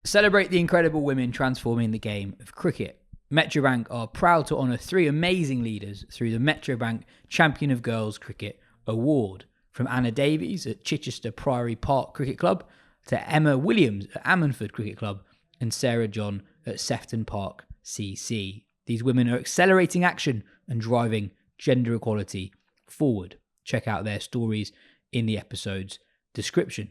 Celebrate the incredible women transforming the game of cricket. Metrobank are proud to honour 3 amazing leaders through the Metrobank Champion of Girls Cricket Award. From Anna Davies at Chichester Priory Park Cricket Club to Emma Williams at Ammanford Cricket Club and Sarah John at Sefton Park CC. These women are accelerating action and driving gender equality forward. Check out their stories in the episode's description.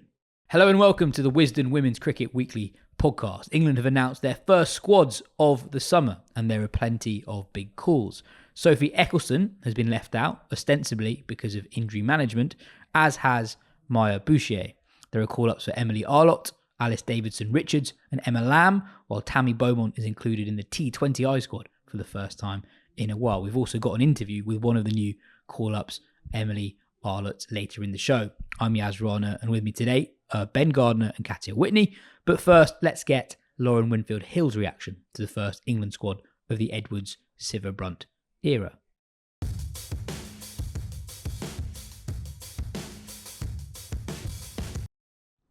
Hello and welcome to the Wisden Women's Cricket Weekly podcast. England have announced their first squads of the summer and there are plenty of big calls. Sophie Ecclestone has been left out, ostensibly because of injury management, as has Maya Bouchier. There are call-ups for Emily Arlott, Alice Davidson-Richards and Emma Lamb, while Tammy Beaumont is included in the T20I squad for the first time in a while. We've also got an interview with one of the new call-ups, Emily Arlott, later in the show. I'm Yas Rana, and with me today are Ben Gardner and Katya Witney. But first, let's get Lauren Winfield-Hill's reaction to the first England squad of the Edwards Sciver-Brunt era.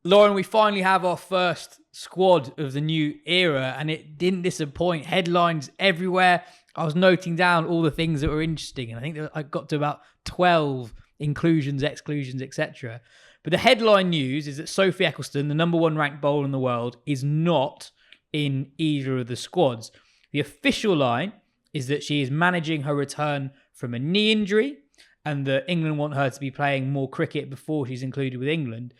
Lauren, we finally have our first squad of the new era, and it didn't disappoint. Headlines everywhere. I was noting down all the things that were interesting, and I think that I got to about 12 inclusions, exclusions, etc. But the headline news is that Sophie Ecclestone, the number 1 ranked bowler in the world, is not in either of the squads. The official line is that she is managing her return from a knee injury and that England want her to be playing more cricket before she's included with England.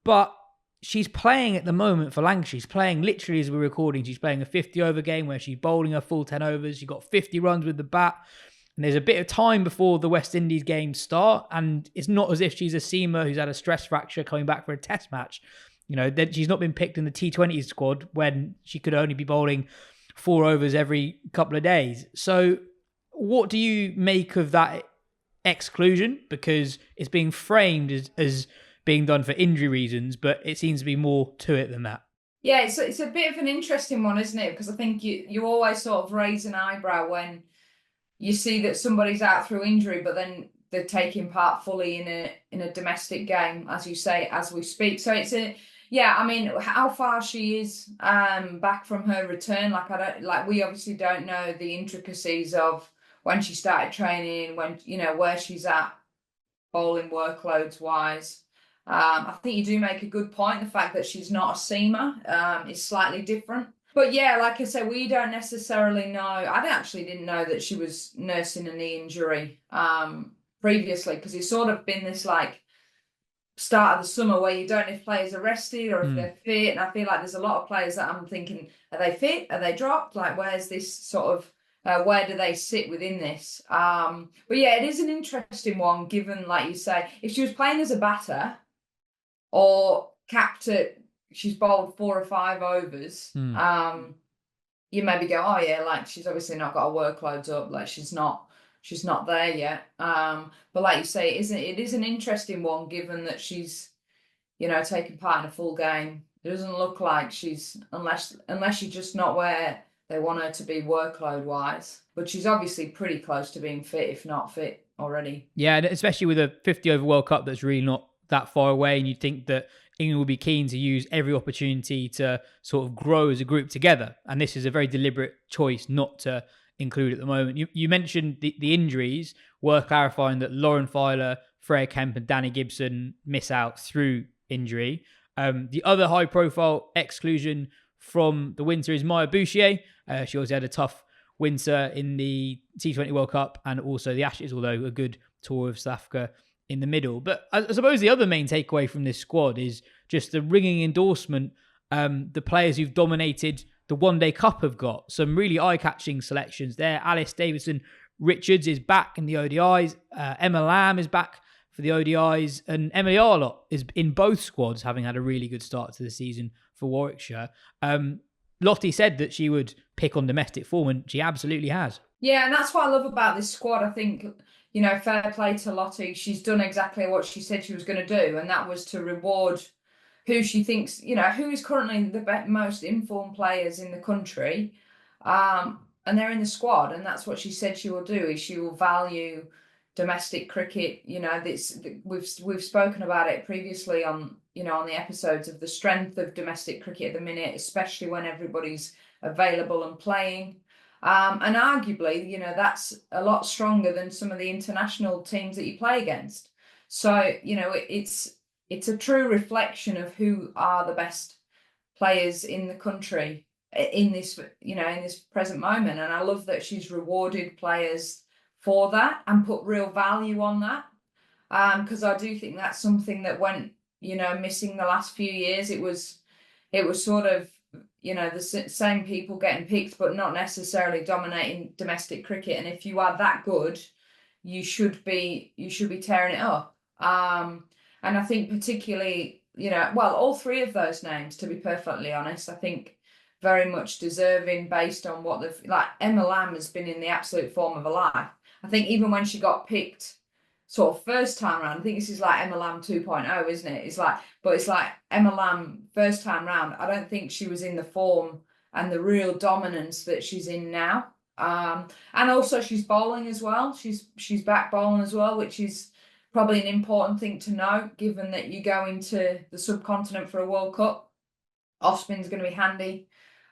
But she's playing at the moment for Lancashire. She's playing literally as we're recording. She's playing a 50-over game where she's bowling her full 10 overs. She got 50 runs with the bat. And there's a bit of time before the West Indies games start. And it's not as if she's a seamer who's had a stress fracture coming back for a test match. You know, that she's not been picked in the T20 squad when she could only be bowling 4 overs every couple of days. So what do you make of that exclusion? Because it's being framed as being done for injury reasons, but it seems to be more to it than that. Yeah, it's a bit of an interesting one, isn't it? Because I think you always sort of raise an eyebrow when you see that somebody's out through injury, but then they're taking part fully in a domestic game, as you say, as we speak. So I mean, how far she is back from her return, we obviously don't know the intricacies of when she started training, where she's at bowling workloads wise. I think you do make a good point. The fact that she's not a seamer is slightly different. But yeah, like I said, we don't necessarily know. I didn't know that she was nursing a knee injury previously, because it's sort of been this like start of the summer where you don't know if players are rested or if they're fit. And I feel like there's a lot of players that I'm thinking, are they fit? Are they dropped? Like, where's this sort of, where do they sit within this? But yeah, it is an interesting one given, like you say, if she was playing as a batter or capped at, she's bowled 4 or 5 overs, you maybe go, oh yeah, like she's obviously not got her workloads up, like she's not there yet. But like you say, it is an interesting one given that she's, taking part in a full game. It doesn't look like she's, unless she's just not where they want her to be workload wise. But she's obviously pretty close to being fit, if not fit already. Yeah, and especially with a 50-over World Cup that's really not that far away, and you'd think that England would be keen to use every opportunity to sort of grow as a group together. And this is a very deliberate choice not to include at the moment. You mentioned the injuries. Worth clarifying that Lauren Filer, Freya Kemp and Danny Gibson miss out through injury. The other high-profile exclusion from the winter is Maya Bouchier. She also had a tough winter in the T20 World Cup and also the Ashes, although a good tour of South Africa in the middle. But I suppose the other main takeaway from this squad is just the ringing endorsement the players who've dominated the One Day Cup have got. Some really eye-catching selections there. Alice Davidson-Richards is back in the ODIs. Emma Lamb is back for the ODIs. And Emily Arlott is in both squads, having had a really good start to the season for Warwickshire. Lottie said that she would pick on domestic form, and she absolutely has. Yeah, and that's what I love about this squad. I think, fair play to Lottie. She's done exactly what she said she was going to do, and that was to reward who she thinks, who is currently the most informed players in the country. And they're in the squad, and that's what she said she will do, is she will value domestic cricket. We've spoken about it previously on, on the episodes of the strength of domestic cricket at the minute, especially when everybody's available and playing. And arguably, that's a lot stronger than some of the international teams that you play against. So, it's a true reflection of who are the best players in the country in this, in this present moment. And I love that she's rewarded players for that and put real value on that. Because I do think that's something that went, missing the last few years. It was sort of, the same people getting picked, but not necessarily dominating domestic cricket. And if you are that good, you should be tearing it up. And I think particularly, all three of those names, to be perfectly honest, I think very much deserving based on what Emma Lamb has been in the absolute form of her life. I think even when she got picked sort of first time round, I think this is like Emma Lamb 2.0, isn't it? It's like Emma Lamb first time round. I don't think she was in the form and the real dominance that she's in now. And also she's bowling as well. She's back bowling as well, which is probably an important thing to note, given that you go into the subcontinent for a World Cup. Off spin's going to be handy.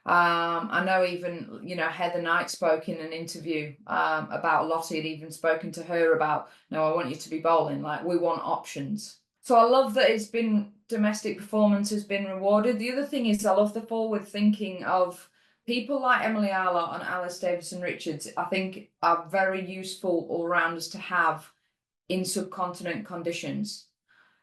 I know even, Heather Knight spoke in an interview about Lottie, had even spoken to her about, no, I want you to be bowling, like we want options. So I love that it's been, domestic performance has been rewarded. The other thing is I love the forward thinking of people like Emily Arlott and Alice Davison-Richards. I think are very useful all-rounders to have in subcontinent conditions.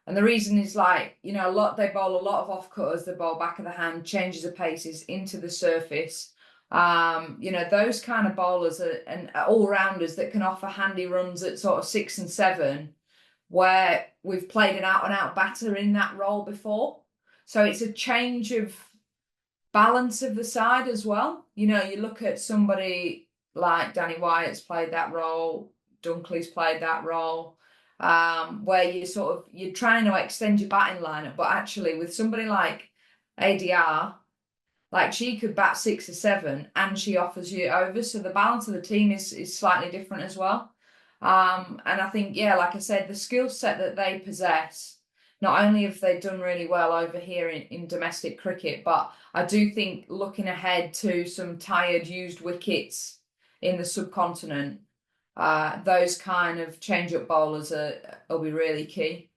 And the reason is they bowl a lot of off-cutters, they bowl back of the hand, changes of paces into the surface. Those kind of bowlers and all-rounders that can offer handy runs at sort of 6 and 7, where we've played an out-and-out batter in that role before. So it's a change of balance of the side as well. You look at somebody like Danny Wyatt's played that role, Dunkley's played that role. Where you're trying to extend your batting lineup, but actually with somebody like ADR, like she could bat 6 or 7 and she offers you over. So the balance of the team is slightly different as well. And I think, like I said, the skill set that they possess, not only have they done really well over here in domestic cricket, but I do think looking ahead to some tired, used wickets in the subcontinent, those kind of change-up bowlers will be really key.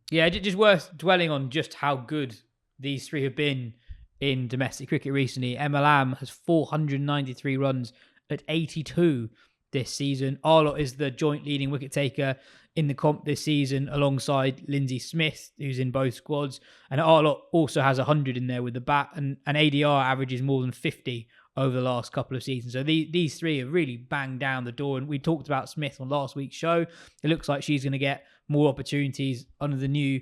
Yeah, just worth dwelling on just how good these three have been in domestic cricket recently. Emma Lamb has 493 runs at 82 this season. Arlott is the joint leading wicket taker in the comp this season alongside Lindsay Smith, who's in both squads. And Arlott also has 100 in there with the bat, and ADR averages more than 50 over the last couple of seasons. So these three have really banged down the door. And we talked about Smith on last week's show. It looks like she's going to get more opportunities under the new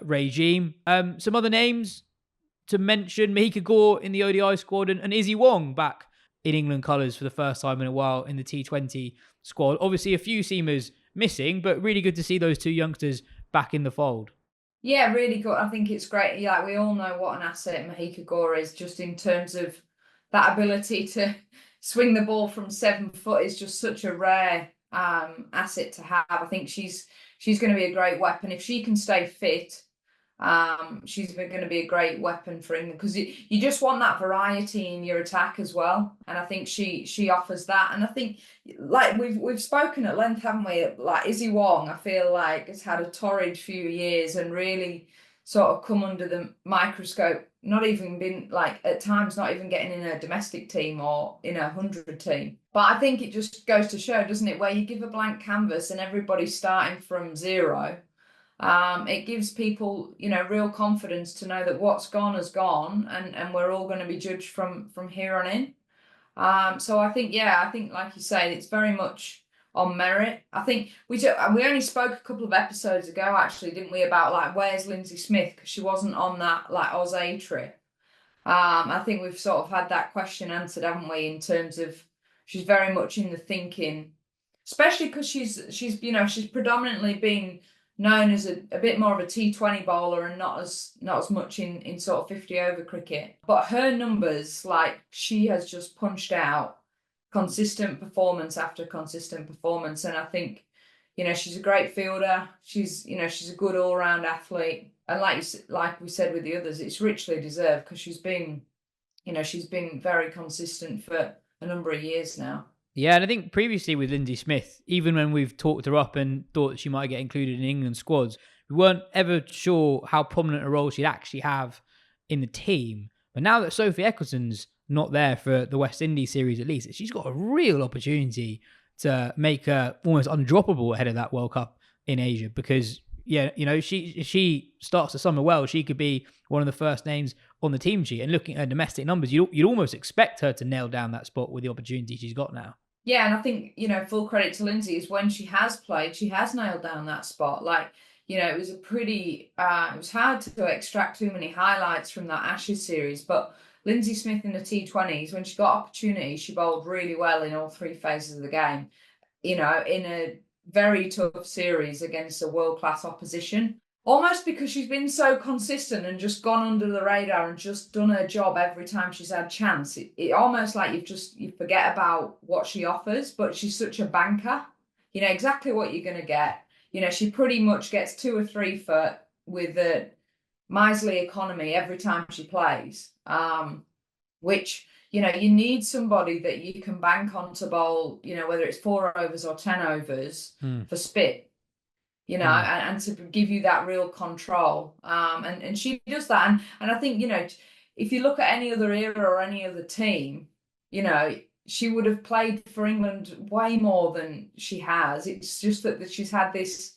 regime. Some other names to mention: Mahika Gore in the ODI squad, and Izzy Wong back in England colours for the first time in a while in the T20 squad. Obviously a few seamers missing, but really good to see those two youngsters back in the fold. Yeah, really good. I think it's great. Yeah, we all know what an asset Mahika Gore is, just in terms of that ability to swing the ball from 7 foot is just such a rare asset to have. I think she's going to be a great weapon if she can stay fit. She's going to be a great weapon for England, because you just want that variety in your attack as well, and I think she offers that. And I think, like we've spoken at length, haven't we? Like Izzy Wong, I feel like has had a torrid few years and really sort of come under the microscope. Not even been, like, at times not even getting in a domestic team or in a 100 team. But I think it just goes to show, doesn't it, where you give a blank canvas and everybody's starting from zero. It gives people, real confidence to know that what's gone has gone, and we're all going to be judged from here on in. So I think, like you say, it's very much on merit. I think we only spoke a couple of episodes ago, actually, didn't we, about like where's Lindsay Smith, because she wasn't on that like Oz A trip. I think we've sort of had that question answered, haven't we, in terms of she's very much in the thinking, especially because she's predominantly been known as a bit more of a T20 bowler and not as much in sort of 50 over cricket. But her numbers, like, she has just punched out consistent performance after consistent performance. And I think, she's a great fielder. She's a good all-round athlete. And like we said with the others, it's richly deserved because she's been very consistent for a number of years now. Yeah, and I think previously with Lindsay Smith, even when we've talked her up and thought she might get included in England squads, we weren't ever sure how prominent a role she'd actually have in the team. But now that Sophie Ecclestone's not there for the West Indies series at least, she's got a real opportunity to make her almost undroppable ahead of that World Cup in Asia because, she starts the summer well. She could be one of the first names on the team sheet. And looking at her domestic numbers, you'd almost expect her to nail down that spot with the opportunity she's got now. Yeah, and I think, full credit to Lindsay is when she has played, she has nailed down that spot. Like, it was it was hard to extract too many highlights from that Ashes series, but Lindsay Smith in the T20s, when she got opportunity, she bowled really well in all three phases of the game, in a very tough series against a world-class opposition. Almost because she's been so consistent and just gone under the radar and just done her job every time she's had chance. It almost like you forget about what she offers, but she's such a banker. You know exactly what you're going to get. She pretty much gets 2 or 3 foot with a miserly economy every time she plays, which, you need somebody that you can bank on to bowl, whether it's 4 overs or 10 overs for spit. And to give you that real control. And she does that. And I think, if you look at any other era or any other team, she would have played for England way more than she has. It's just that she's had this,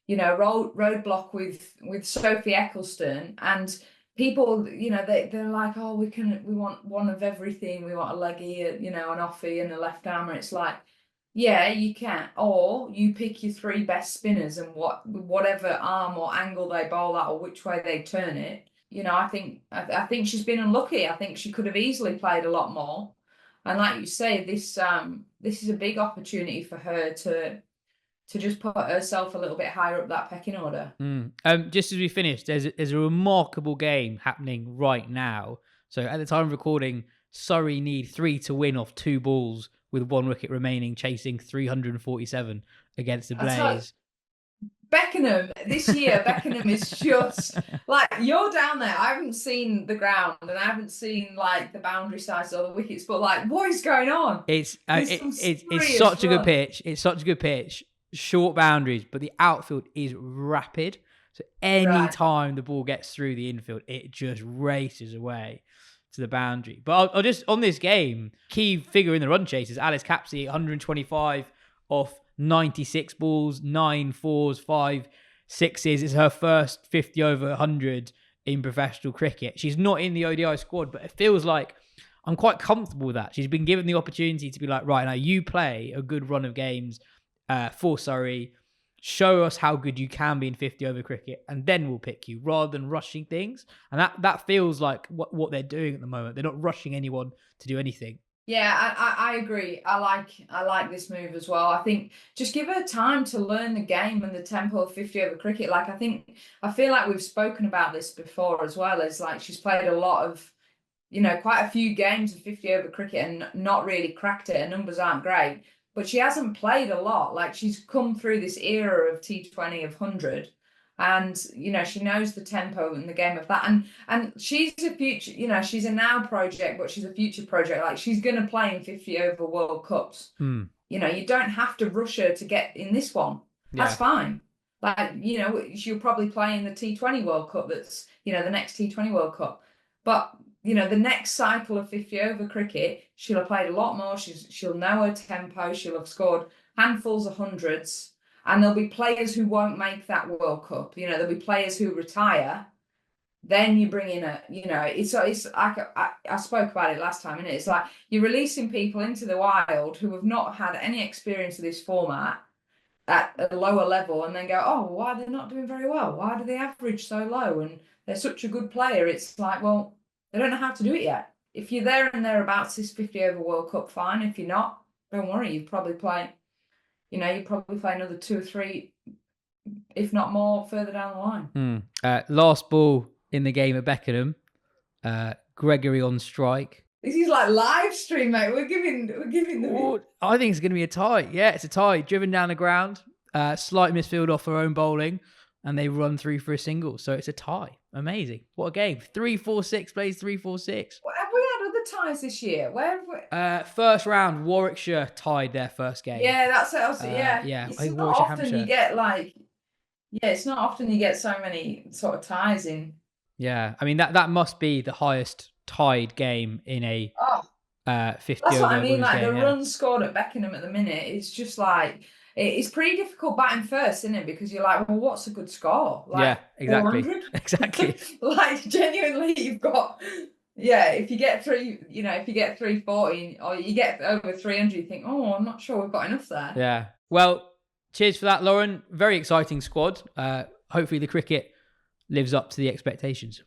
roadblock with Sophie Ecclestone, and people, they're like, oh, we want one of everything. We want a leggy, an offie and a left armer. It's like, yeah, you can. Or you pick your 3 best spinners and whatever arm or angle they bowl at or which way they turn it. I think she's been unlucky. I think she could have easily played a lot more. And like you say, this is a big opportunity for her to just put herself a little bit higher up that pecking order. Just as we finish, there's a remarkable game happening right now. So at the time of recording, Surrey need 3 to win off 2 balls with 1 wicket remaining, chasing 347 against the Blaze. Beckenham, this year, Beckenham is just, like, you're down there. I haven't seen the ground and I haven't seen, like, the boundary sides or the wickets, but, like, what is going on? It's such a good pitch. It's such a good pitch. Short boundaries, but the outfield is rapid. So any time the ball gets through the infield, it just races away to the boundary. But I'll just, on this game, key figure in the run chase is Alice Capsey, 125 off 96 balls, 9 fours, 5 sixes. It's her first 50 over 100 in professional cricket. She's not in the ODI squad, but it feels like I'm quite comfortable with that. She's been given the opportunity to be like, right, now you play a good run of games for Surrey. Show us how good you can be in 50 over cricket, and then we'll pick you, rather than rushing things. And that feels like what they're doing at the moment. They're not rushing anyone to do anything. Yeah, I agree. I like this move as well. I think just give her time to learn the game and the tempo of 50 over cricket. Like, I feel like we've spoken about this before as well, as like she's played a lot of, quite a few games of 50 over cricket and not really cracked it. Her numbers aren't great. But she hasn't played a lot. Like, she's come through this era of T20 of 100, and she knows the tempo and the game of that. And she's a future. She's a now project, but she's a future project. Like, she's going to play in 50 over World Cups. You don't have to rush her to get in this one. That's fine. Like, she'll probably play in the T20 World Cup. That's the next T20 World Cup. But the next cycle of 50 over cricket, she'll have played a lot more. She'll know her tempo. She'll have scored handfuls of hundreds. And there'll be players who won't make that World Cup. There'll be players who retire. Then you bring in it's like, I spoke about it last time, innit? It's like you're releasing people into the wild who have not had any experience of this format at a lower level, and then go, oh, why are they not doing very well? Why do they average so low? And they're such a good player. It's like, well, they don't know how to do it yet. If you're there and thereabouts this 50 over World Cup, fine. If you're not, don't worry. You probably play another 2 or 3, if not more, further down the line. Last ball in the game at Beckenham. Gregory on strike. This is like live stream, mate. We're giving the. I think it's going to be a tie. Yeah, it's a tie. Driven down the ground. slight misfield off her own bowling, and they run through for a single. So it's a tie. Amazing. What a game. 3-4-6 plays 3-4-6. Have we had other ties this year? Where have we... First round, Warwickshire tied their first game. Yeah, that's what I was, yeah. It's I think not Warwickshire, often Hampshire. you get it's not often you get so many sort of ties in. Yeah, I mean that must be the highest tied game in a 50 That's over what I mean. women's game, The runs scored at Beckenham at the minute, it's just it's pretty difficult batting first, isn't it? Because you're like, well, what's a good score? Yeah, exactly. 400? Exactly. Genuinely, you've got, if you get 340 or you get over 300, you think, oh, I'm not sure we've got enough there. Yeah. Well, cheers for that, Lauren. Very exciting squad. Hopefully the cricket lives up to the expectations.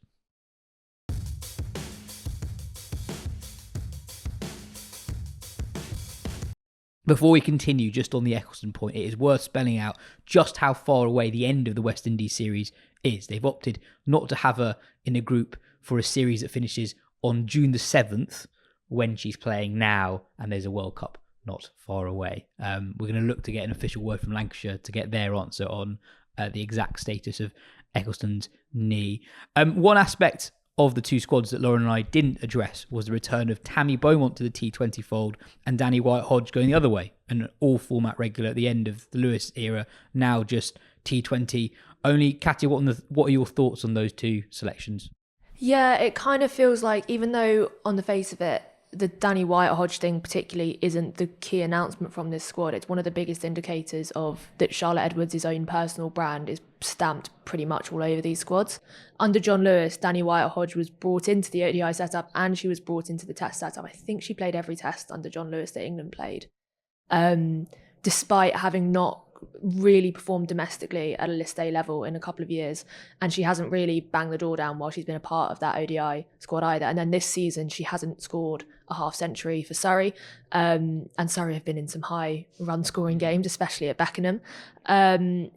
Before we continue, just on the Ecclestone point, it is worth spelling out just how far away the end of the West Indies series is. They've opted not to have her in a group for a series that finishes on June the 7th, when she's playing now, and there's a World Cup not far away. We're going to look to get an official word from Lancashire to get their answer on the exact status of Ecclestone's knee. One aspect of the two squads that Lauren and I didn't address was the return of Tammy Beaumont to the T20 fold and Danny White-Hodge going the other way, an all-format regular at the end of the Lewis era, now just T20 only. Katya, what are your thoughts on those two selections? Yeah, it kind of feels like, even though on the face of it, the Danny White-Hodge thing particularly isn't the key announcement from this squad, it's one of the biggest indicators of that Charlotte Edwards' own personal brand is stamped pretty much all over these squads. Under John Lewis, Danny White-Hodge was brought into the ODI setup and she was brought into the Test setup. I think she played every Test under John Lewis that England played, despite having not really performed domestically at a List A level in a couple of years, and she hasn't really banged the door down while she's been a part of that ODI squad either. And then this season she hasn't scored a half century for Surrey, and Surrey have been in some high run scoring games, especially at Beckenham, and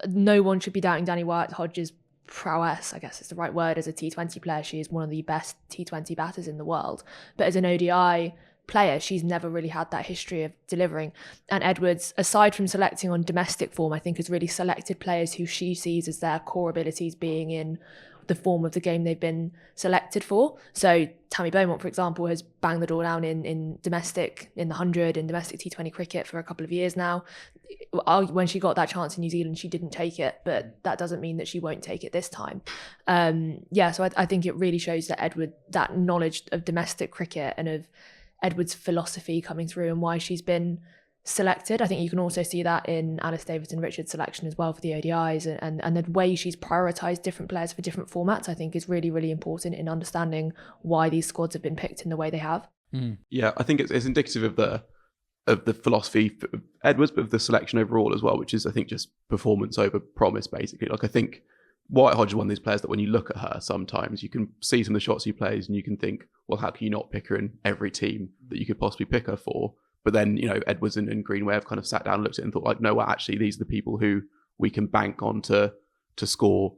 no one should be doubting Danny White-Hodge's prowess, I guess is the right word, as a T20 player. She is one of the best T20 batters in the world, but as an ODI player, she's never really had that history of delivering. And Edwards, aside from selecting on domestic form, I think has really selected players who she sees as their core abilities being in the form of the game they've been selected for. So Tammy Beaumont, for example, has banged the door down in domestic, in the 100, in domestic T20 cricket for a couple of years now. When she got that chance in New Zealand, she didn't take it, but that doesn't mean that she won't take it this time. So I think it really shows that that knowledge of domestic cricket and of Edwards' philosophy coming through and why she's been selected. I think you can also see that in Alice Davidson-Richards' selection as well for the ODIs, and the way she's prioritised different players for different formats, I think is really, really important in understanding why these squads have been picked in the way they have. Yeah, I think it's indicative of the philosophy of Edwards, but of the selection overall as well, which is, I think, just performance over promise, basically. Like, I think White-Hodge is one of these players that when you look at her, sometimes you can see some of the shots she plays and you can think, well, how can you not pick her in every team that you could possibly pick her for? But then, Edwards and Greenway have kind of sat down and looked at it and thought, like, no, well, actually, these are the people who we can bank on to score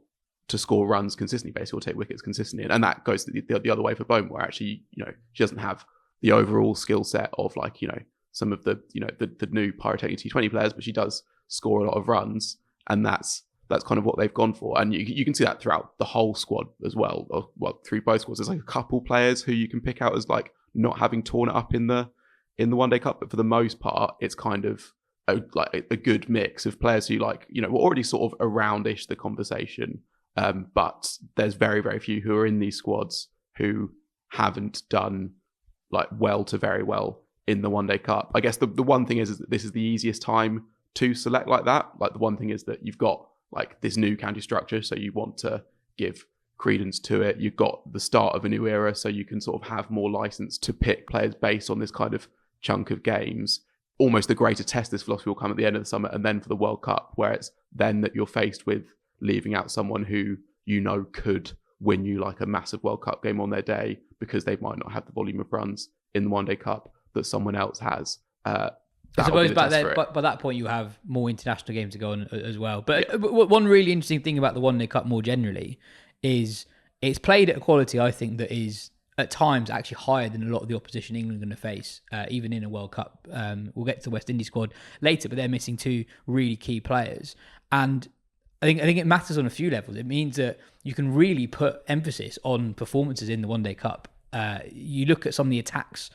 runs consistently, basically, or take wickets consistently. And that goes the other way for Bowman, where actually, she doesn't have the overall skill set of, like, some of the new pyrotechnic T20 players, but she does score a lot of runs, and that's kind of what they've gone for. And you can see that throughout the whole squad as well, through both squads. There's like a couple players who you can pick out as like not having torn it up in the One Day Cup, but for the most part, it's kind of a good mix of players who were already sort of around-ish the conversation, but there's very, very few who are in these squads who haven't done like well to very well in the One Day Cup. I guess the one thing is that this is the easiest time to select like that. Like, the one thing is that you've got like this new county structure, so you want to give credence to it. You've got the start of a new era, so you can sort of have more license to pick players based on this kind of chunk of games. Almost the greater test this philosophy will come at the end of the summer, and then for the World Cup, where it's then that you're faced with leaving out someone who could win you like a massive World Cup game on their day, because they might not have the volume of runs in the One Day Cup that someone else has. I suppose by that point you have more international games to go on as well. But one really interesting thing about the One Day Cup more generally is it's played at a quality, I think, that is at times actually higher than a lot of the opposition England are going to face, even in a World Cup. We'll get to the West Indies squad later, but they're missing 2 really key players. And I think it matters on a few levels. It means that you can really put emphasis on performances in the One Day Cup. You look at some of the attacks,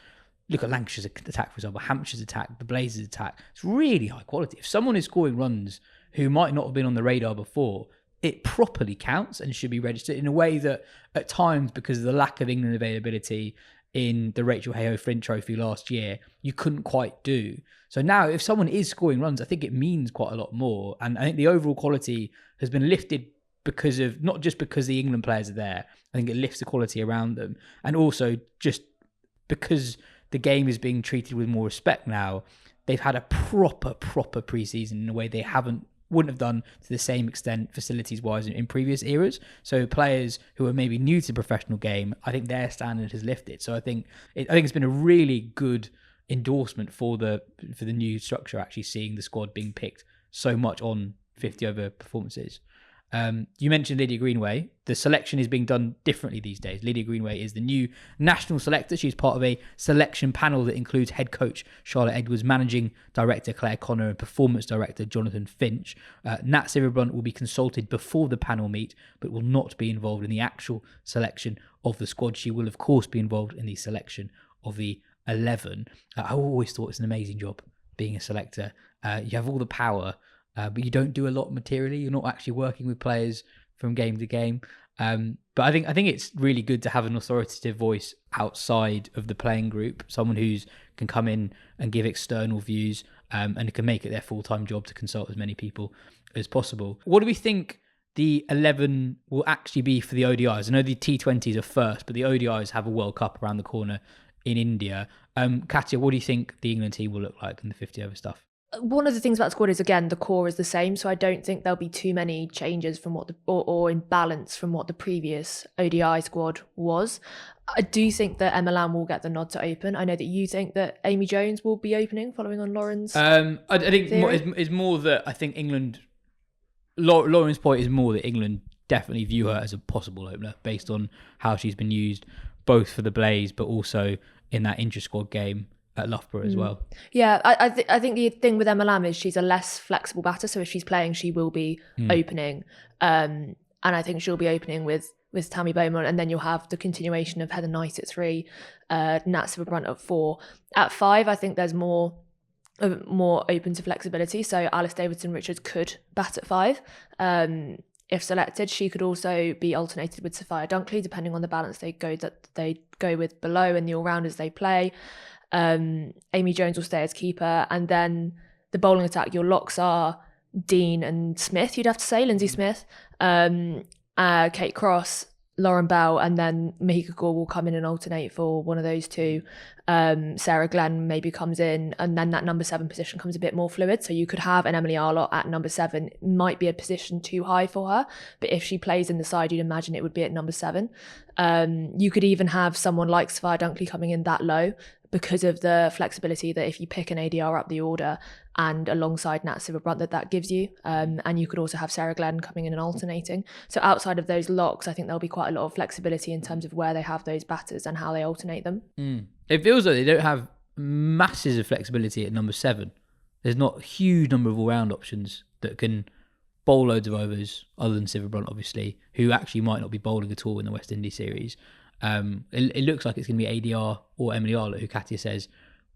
look at Lancashire's attack, for example, Hampshire's attack, the Blazers' attack. It's really high quality. If someone is scoring runs who might not have been on the radar before, it properly counts and should be registered in a way that at times, because of the lack of England availability in the Rachel Heyhoe Flint Trophy last year, you couldn't quite do. So now if someone is scoring runs, I think it means quite a lot more. And I think the overall quality has been lifted because of, not just because the England players are there, I think it lifts the quality around them. And also just because the game is being treated with more respect now, they've had a proper pre-season in a way they wouldn't have done to the same extent facilities-wise in previous eras. So players who are maybe new to the professional game, I think their standard has lifted. So I think it's been a really good endorsement for the new structure, actually seeing the squad being picked so much on 50 over performances. You mentioned Lydia Greenway. The selection is being done differently these days. Lydia Greenway is the new national selector. She's part of a selection panel that includes head coach Charlotte Edwards, managing director Claire Connor, and performance director Jonathan Finch. Nat Sciver-Brunt will be consulted before the panel meet, but will not be involved in the actual selection of the squad. She will, of course, be involved in the selection of the 11. I always thought it's an amazing job being a selector. You have all the power, but you don't do a lot materially. You're not actually working with players from game to game. But I think it's really good to have an authoritative voice outside of the playing group, someone who can come in and give external views, and can make it their full-time job to consult as many people as possible. What do we think the 11 will actually be for the ODIs? I know the T20s are first, but the ODIs have a World Cup around the corner in India. Katya, what do you think the England team will look like in the 50 over stuff? One of the things about the squad is, again, the core is the same, so I don't think there'll be too many changes from what or imbalance from what the previous ODI squad was. I do think that Emma Lamb will get the nod to open. I know that you think that Amy Jones will be opening, following on Lauren's I think theory. it's more that I think England, Lauren's point is more that England definitely view her as a possible opener based on how she's been used, both for the Blaze, but also in that intra-squad game at Loughborough as well. Yeah, I think the thing with Emma Lamb is she's a less flexible batter, so if she's playing, she will be opening. And I think she'll be opening with Tammy Beaumont, and then you'll have the continuation of Heather Knight at 3, Nat Sciver-Brunt at 4. At 5, I think there's more open to flexibility, so Alice Davidson-Richards could bat at 5. If selected, she could also be alternated with Sophia Dunkley, depending on the balance they go with below and the all-rounders they play. Amy Jones will stay as keeper, and then the bowling attack, your locks are Dean and Smith, you'd have to say, Lindsay Smith, Kate Cross, Lauren Bell, and then Mahika Gore will come in and alternate for one of those two. Sarah Glenn maybe comes in, and then that number 7 position comes a bit more fluid. So you could have an Emily Arlott at number 7. It might be a position too high for her, but if she plays in the side, you'd imagine it would be at number 7. You could even have someone like Sophia Dunkley coming in that low, because of the flexibility that if you pick an ADR up the order and alongside Nat Sciver-Brunt that gives you. And you could also have Sarah Glenn coming in and alternating. So outside of those locks, I think there'll be quite a lot of flexibility in terms of where they have those batters and how they alternate them. It feels like they don't have masses of flexibility at number 7. There's not a huge number of all-round options that can bowl loads of overs, other than Sciver-Brunt, obviously, who actually might not be bowling at all in the West Indies series. It looks like it's going to be ADR or Emily Arlott, who Katya says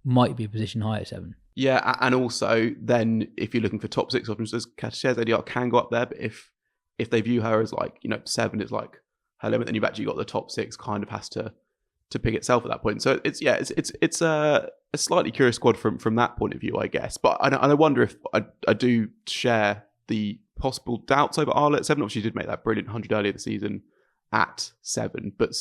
might be a position higher at 7. Yeah, and also then if you're looking for top 6 options, as Katya says, ADR can go up there, but if they view her as 7 is like her limit, then you've actually got the top 6 kind of has to pick itself at that point. So it's a slightly curious squad from that point of view, I guess. But I wonder if I do share the possible doubts over Arlott at 7. Obviously, she did make that brilliant 100 earlier this season at 7, but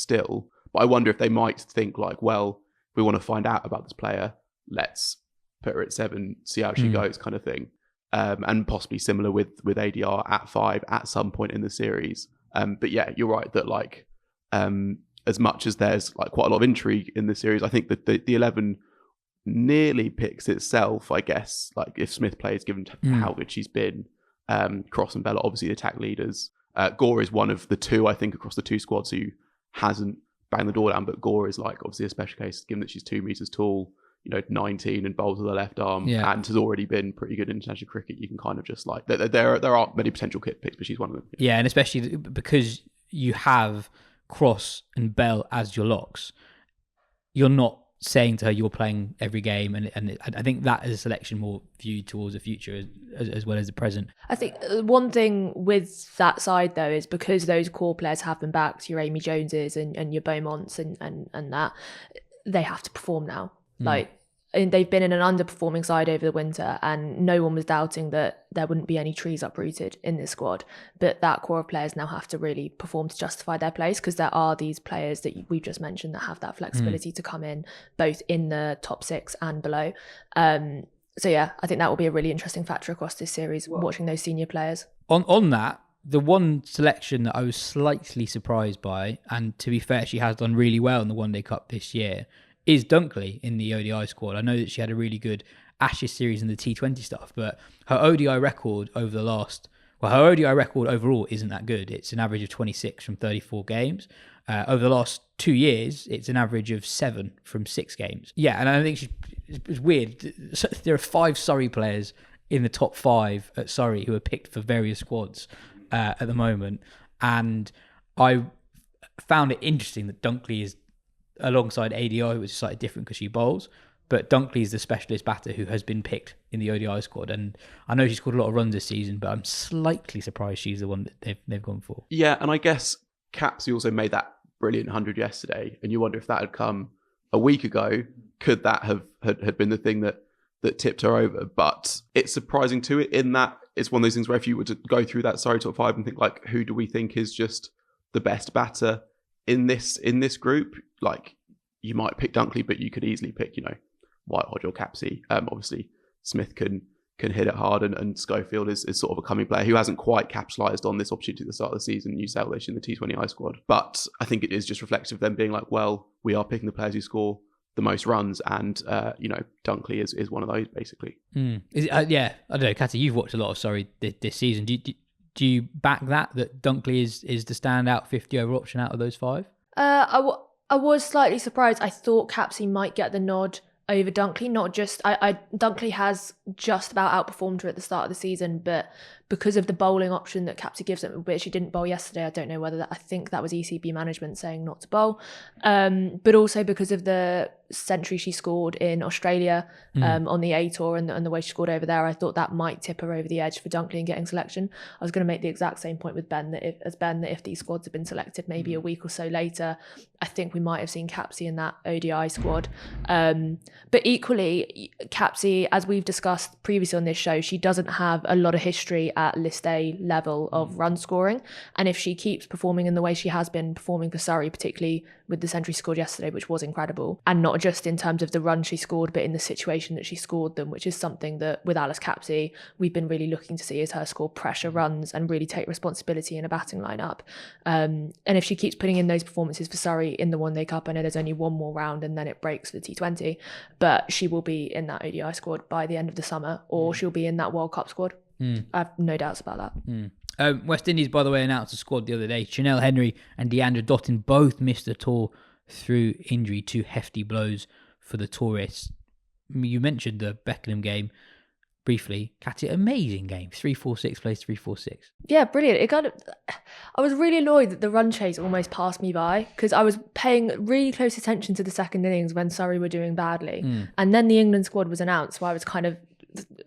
I wonder if they might think well, we want to find out about this player, let's put her at 7, see how she goes, kind of thing. And possibly similar with ADR at 5 at some point in the series. But yeah, you're right that as much as there's quite a lot of intrigue in the series, I think that the 11 nearly picks itself, I guess. If Smith plays, given how good she's been, Cross and Bella, obviously the attack leaders. Gore is one of the 2, I think, across the 2 squads who hasn't bang the door down. But Gore is like obviously a special case, given that she's 2 meters tall, 19 and bowls with her left arm, and has already been pretty good in international cricket. You can kind of just like there aren't many potential kit picks, but she's one of them. Yeah, and especially because you have Cross and Bell as your locks, you're not saying to her you're playing every game, and I think that is a selection more viewed towards the future as well as the present. I think one thing with that side though is because those core players have been backed, your Amy Joneses and your Beaumonts and that, they have to perform now. And they've been in an underperforming side over the winter, and no one was doubting that there wouldn't be any trees uprooted in this squad. But that core of players now have to really perform to justify their place, because there are these players that we've just mentioned that have that flexibility to come in both in the top 6 and below. So yeah, I think that will be a really interesting factor across this series, watching those senior players. On that, the one selection that I was slightly surprised by, and to be fair, she has done really well in the One Day Cup this year, is Dunkley in the ODI squad. I know that she had a really good Ashes series in the T20 stuff, but her ODI record over her ODI record overall isn't that good. It's an average of 26 from 34 games. Over the last 2 years, it's an average of 7 from 6 games. Yeah, and I think it's weird. There are 5 Surrey players in the top 5 at Surrey who are picked for various squads at the moment. And I found it interesting that Dunkley is alongside ADI, which is slightly different because she bowls, but Dunkley is the specialist batter who has been picked in the ODI squad, and I know she's scored a lot of runs this season, but I'm slightly surprised she's the one that they've gone for. Yeah, and I guess Capsy also made that brilliant 100 yesterday, and you wonder if that had come a week ago, could that have been the thing that tipped her over? But it's surprising to it in that it's one of those things where if you were to go through that Surrey top 5 and think like, who do we think is just the best batter in this group, like you might pick Dunkley, but you could easily pick, Whitehodge or Capsy. Obviously, Smith can hit it hard, and Schofield is sort of a coming player who hasn't quite capitalised on this opportunity at the start of the season. New South Wales in the T20I squad, but I think it is just reflective of them being like, well, we are picking the players who score the most runs, and Dunkley is one of those basically. Yeah, I don't know, Katya, you've watched a lot of Surrey this season. Do you back that Dunkley is the standout 50 over option out of those 5? I was slightly surprised. I thought Capsy might get the nod over Dunkley, not just... Dunkley has just about outperformed her at the start of the season, but because of the bowling option that Capsy gives them, which she didn't bowl yesterday, I don't know whether I think that was ECB management saying not to bowl, but also because of the century she scored in Australia on the A Tour and the way she scored over there, I thought that might tip her over the edge for Dunkley in getting selection. I was going to make the exact same point with Ben, that if these squads had been selected maybe a week or so later, I think we might have seen Capsy in that ODI squad. But equally, Capsy, as we've discussed previously on this show, she doesn't have a lot of history at List A level of run scoring, and if she keeps performing in the way she has been performing for Surrey, particularly with the century scored yesterday, which was incredible, and not just in terms of the run she scored, but in the situation that she scored them, which is something that with Alice Capsy we've been really looking to see, is her score pressure runs and really take responsibility in a batting lineup. And if she keeps putting in those performances for Surrey in the One Day Cup, I know there's only one more round and then it breaks for the T20, but she will be in that ODI squad by the end of the summer, or she'll be in that World Cup squad. I have no doubts about that. West Indies, by the way, announced a squad the other day. Chanel Henry and Deandra Dottin both missed the tour through injury, 2 hefty blows for the tourists. You mentioned the Beckenham game briefly. Katya, amazing game. 3-4-6 plays 3-4-6. Yeah, brilliant. I was really annoyed that the run chase almost passed me by, because I was paying really close attention to the second innings when Surrey were doing badly. And then the England squad was announced, so I was kind of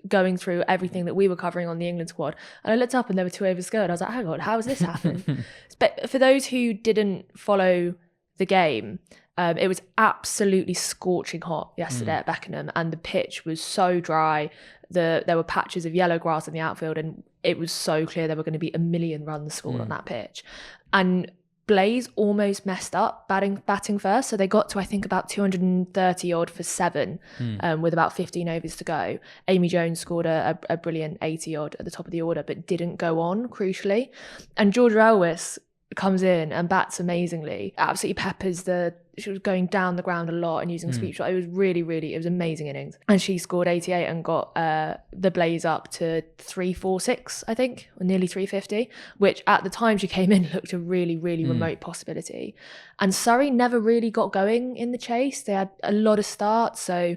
going through everything that we were covering on the England squad, and I looked up and there were 2 overs scored. I was like, hang on, how has this happened? But for those who didn't follow the game, it was absolutely scorching hot yesterday at Beckenham, and the pitch was so dry. There were patches of yellow grass in the outfield, and it was so clear there were going to be a million runs scored on that pitch. And Blaze almost messed up batting first, so they got to I think about 230 odd for 7 with about 15 overs to go. Amy Jones scored a brilliant 80 odd at the top of the order, but didn't go on, crucially. And Georgia Elwys comes in and bats amazingly. Absolutely peppers she was going down the ground a lot and using sweep shot. It was it was amazing innings. And she scored 88 and got the Blaze up to 346, I think, or nearly 350, which at the time she came in looked a really, really remote possibility. And Surrey never really got going in the chase. They had a lot of starts. So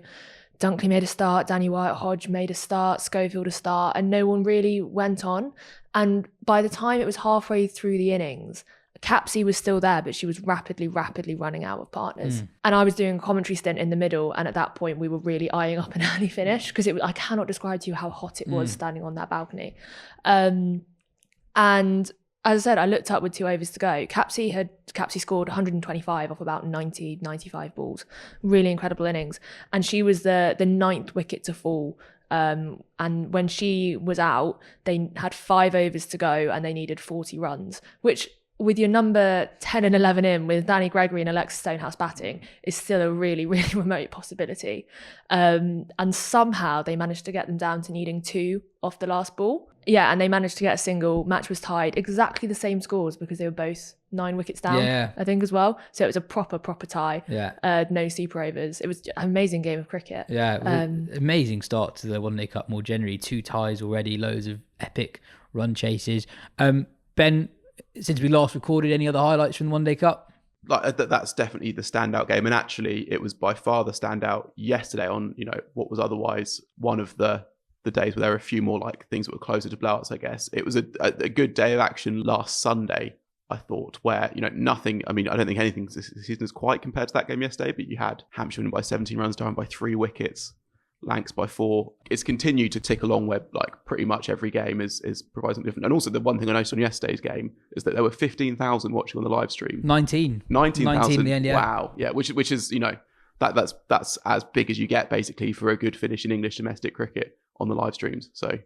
Dunkley made a start, Danny White-Hodge made a start, Schofield a start, and no one really went on. And by the time it was halfway through the innings, Capsey was still there, but she was rapidly running out of partners. And I was doing a commentary stint in the middle, and at that point we were really eyeing up an early finish, because I cannot describe to you how hot it was standing on that balcony. And as I said, I looked up with 2 overs to go. Capsey scored 125 off about 95 balls. Really incredible innings. And she was the 9th wicket to fall. And when she was out, they had 5 overs to go and they needed 40 runs, which, with your number 10 and 11 in, with Danny Gregory and Alexa Stonehouse batting, is still a really, really remote possibility. And somehow they managed to get them down to needing 2 off the last ball. Yeah, and they managed to get a single. Match was tied. Exactly the same scores, because they were both 9 wickets down, I think, as well. So it was a proper tie. Yeah. No super overs. It was an amazing game of cricket. Yeah, amazing start to the One Day Cup more generally. 2 ties already, loads of epic run chases. Ben, since we last recorded, any other highlights from the One Day Cup? Like that's definitely the standout game, and actually it was by far the standout yesterday on, what was otherwise one of the days where there were a few more like things that were closer to blowouts, I guess. It was a good day of action last Sunday, I thought, where, nothing, I don't think anything this season is quite compared to that game yesterday, but you had Hampshire winning by 17 runs, down by 3 wickets, Lancs by 4. It's continued to tick along where like pretty much every game is providing something different. And also the one thing I noticed on yesterday's game is that there were 15,000 watching on the live stream. 19,000 in the end, yeah. Wow. Yeah, which is, that's as big as you get basically for a good finish in English domestic cricket on the live streams. So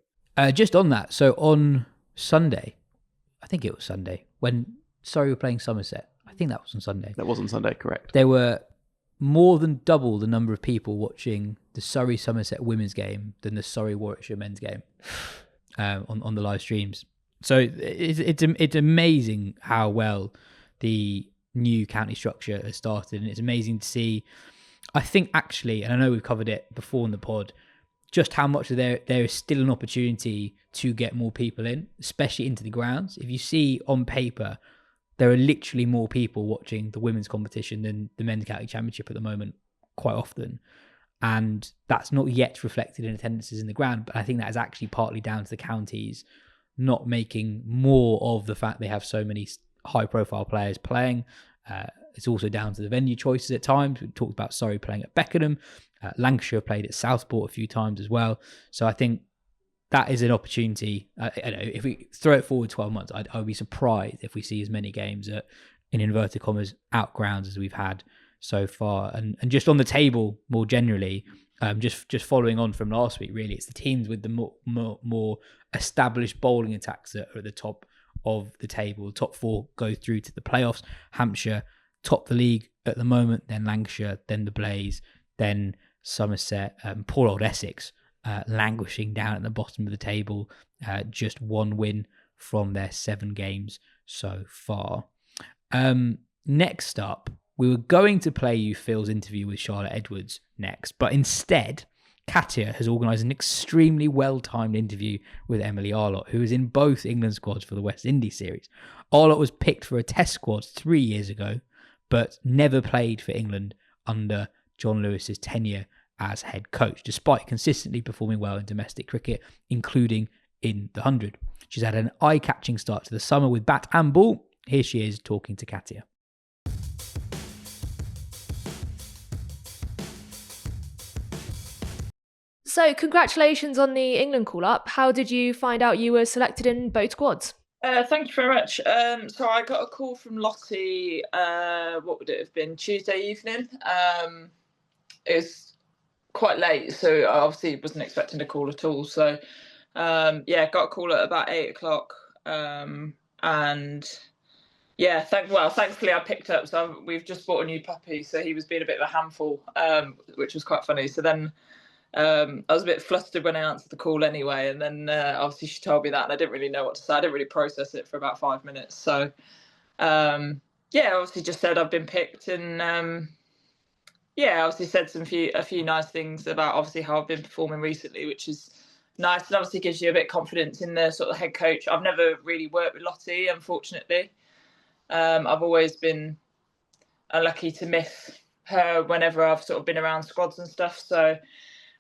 just on that, so on Sunday, I think it was Sunday, when Surrey were playing Somerset, I think that was on Sunday. That was on Sunday, correct. There were more than double the number of people watching the Surrey-Somerset women's game than the Surrey-Warwickshire men's game on the live streams. So it's amazing how well the new county structure has started, and it's amazing to see. I think actually, and I know we've covered it before in the pod, just how much there is still an opportunity to get more people in, especially into the grounds. If you see on paper, there are literally more people watching the women's competition than the men's county championship at the moment, quite often. And that's not yet reflected in attendances in the ground, but I think that is actually partly down to the counties not making more of the fact they have so many high-profile players playing. It's also down to the venue choices at times. We talked about Surrey playing at Beckenham. Lancashire played at Southport a few times as well. So I think that is an opportunity. If we throw it forward 12 months, I would be surprised if we see as many games at, in inverted commas, out grounds as we've had so far. And just on the table more generally, just following on from last week, really, it's the teams with the more established bowling attacks that are at the top of the table. The top 4 go through to the playoffs. Hampshire top the league at the moment, then Lancashire, then the Blaze, then Somerset, poor old Essex languishing down at the bottom of the table, just 1 win from their 7 games so far. Next up, we were going to play you Phil's interview with Charlotte Edwards next, but instead Katya has organised an extremely well-timed interview with Emily Arlott, who is in both England squads for the West Indies series. Arlott was picked for a test squad 3 years ago, but never played for England under John Lewis's tenure as head coach, despite consistently performing well in domestic cricket, including in the 100. She's had an eye-catching start to the summer with bat and ball. Here she is talking to Katya. So congratulations on the England call-up. How did you find out you were selected in both squads? Thank you very much. So I got a call from Lottie, what would it have been, Tuesday evening. It was quite late, so I obviously wasn't expecting a call at all. So, got a call at about 8 o'clock. Thankfully I picked up. So we've just bought a new puppy, so he was being a bit of a handful, which was quite funny. So then I was a bit flustered when I answered the call anyway, and then obviously she told me that, and I didn't really know what to say. I didn't really process it for about 5 minutes. So Obviously just said I've been picked, and obviously said a few nice things about obviously how I've been performing recently, which is nice, and obviously gives you a bit of confidence in the sort of head coach. I've never really worked with Lottie, unfortunately. I've always been unlucky to miss her whenever I've sort of been around squads and stuff. So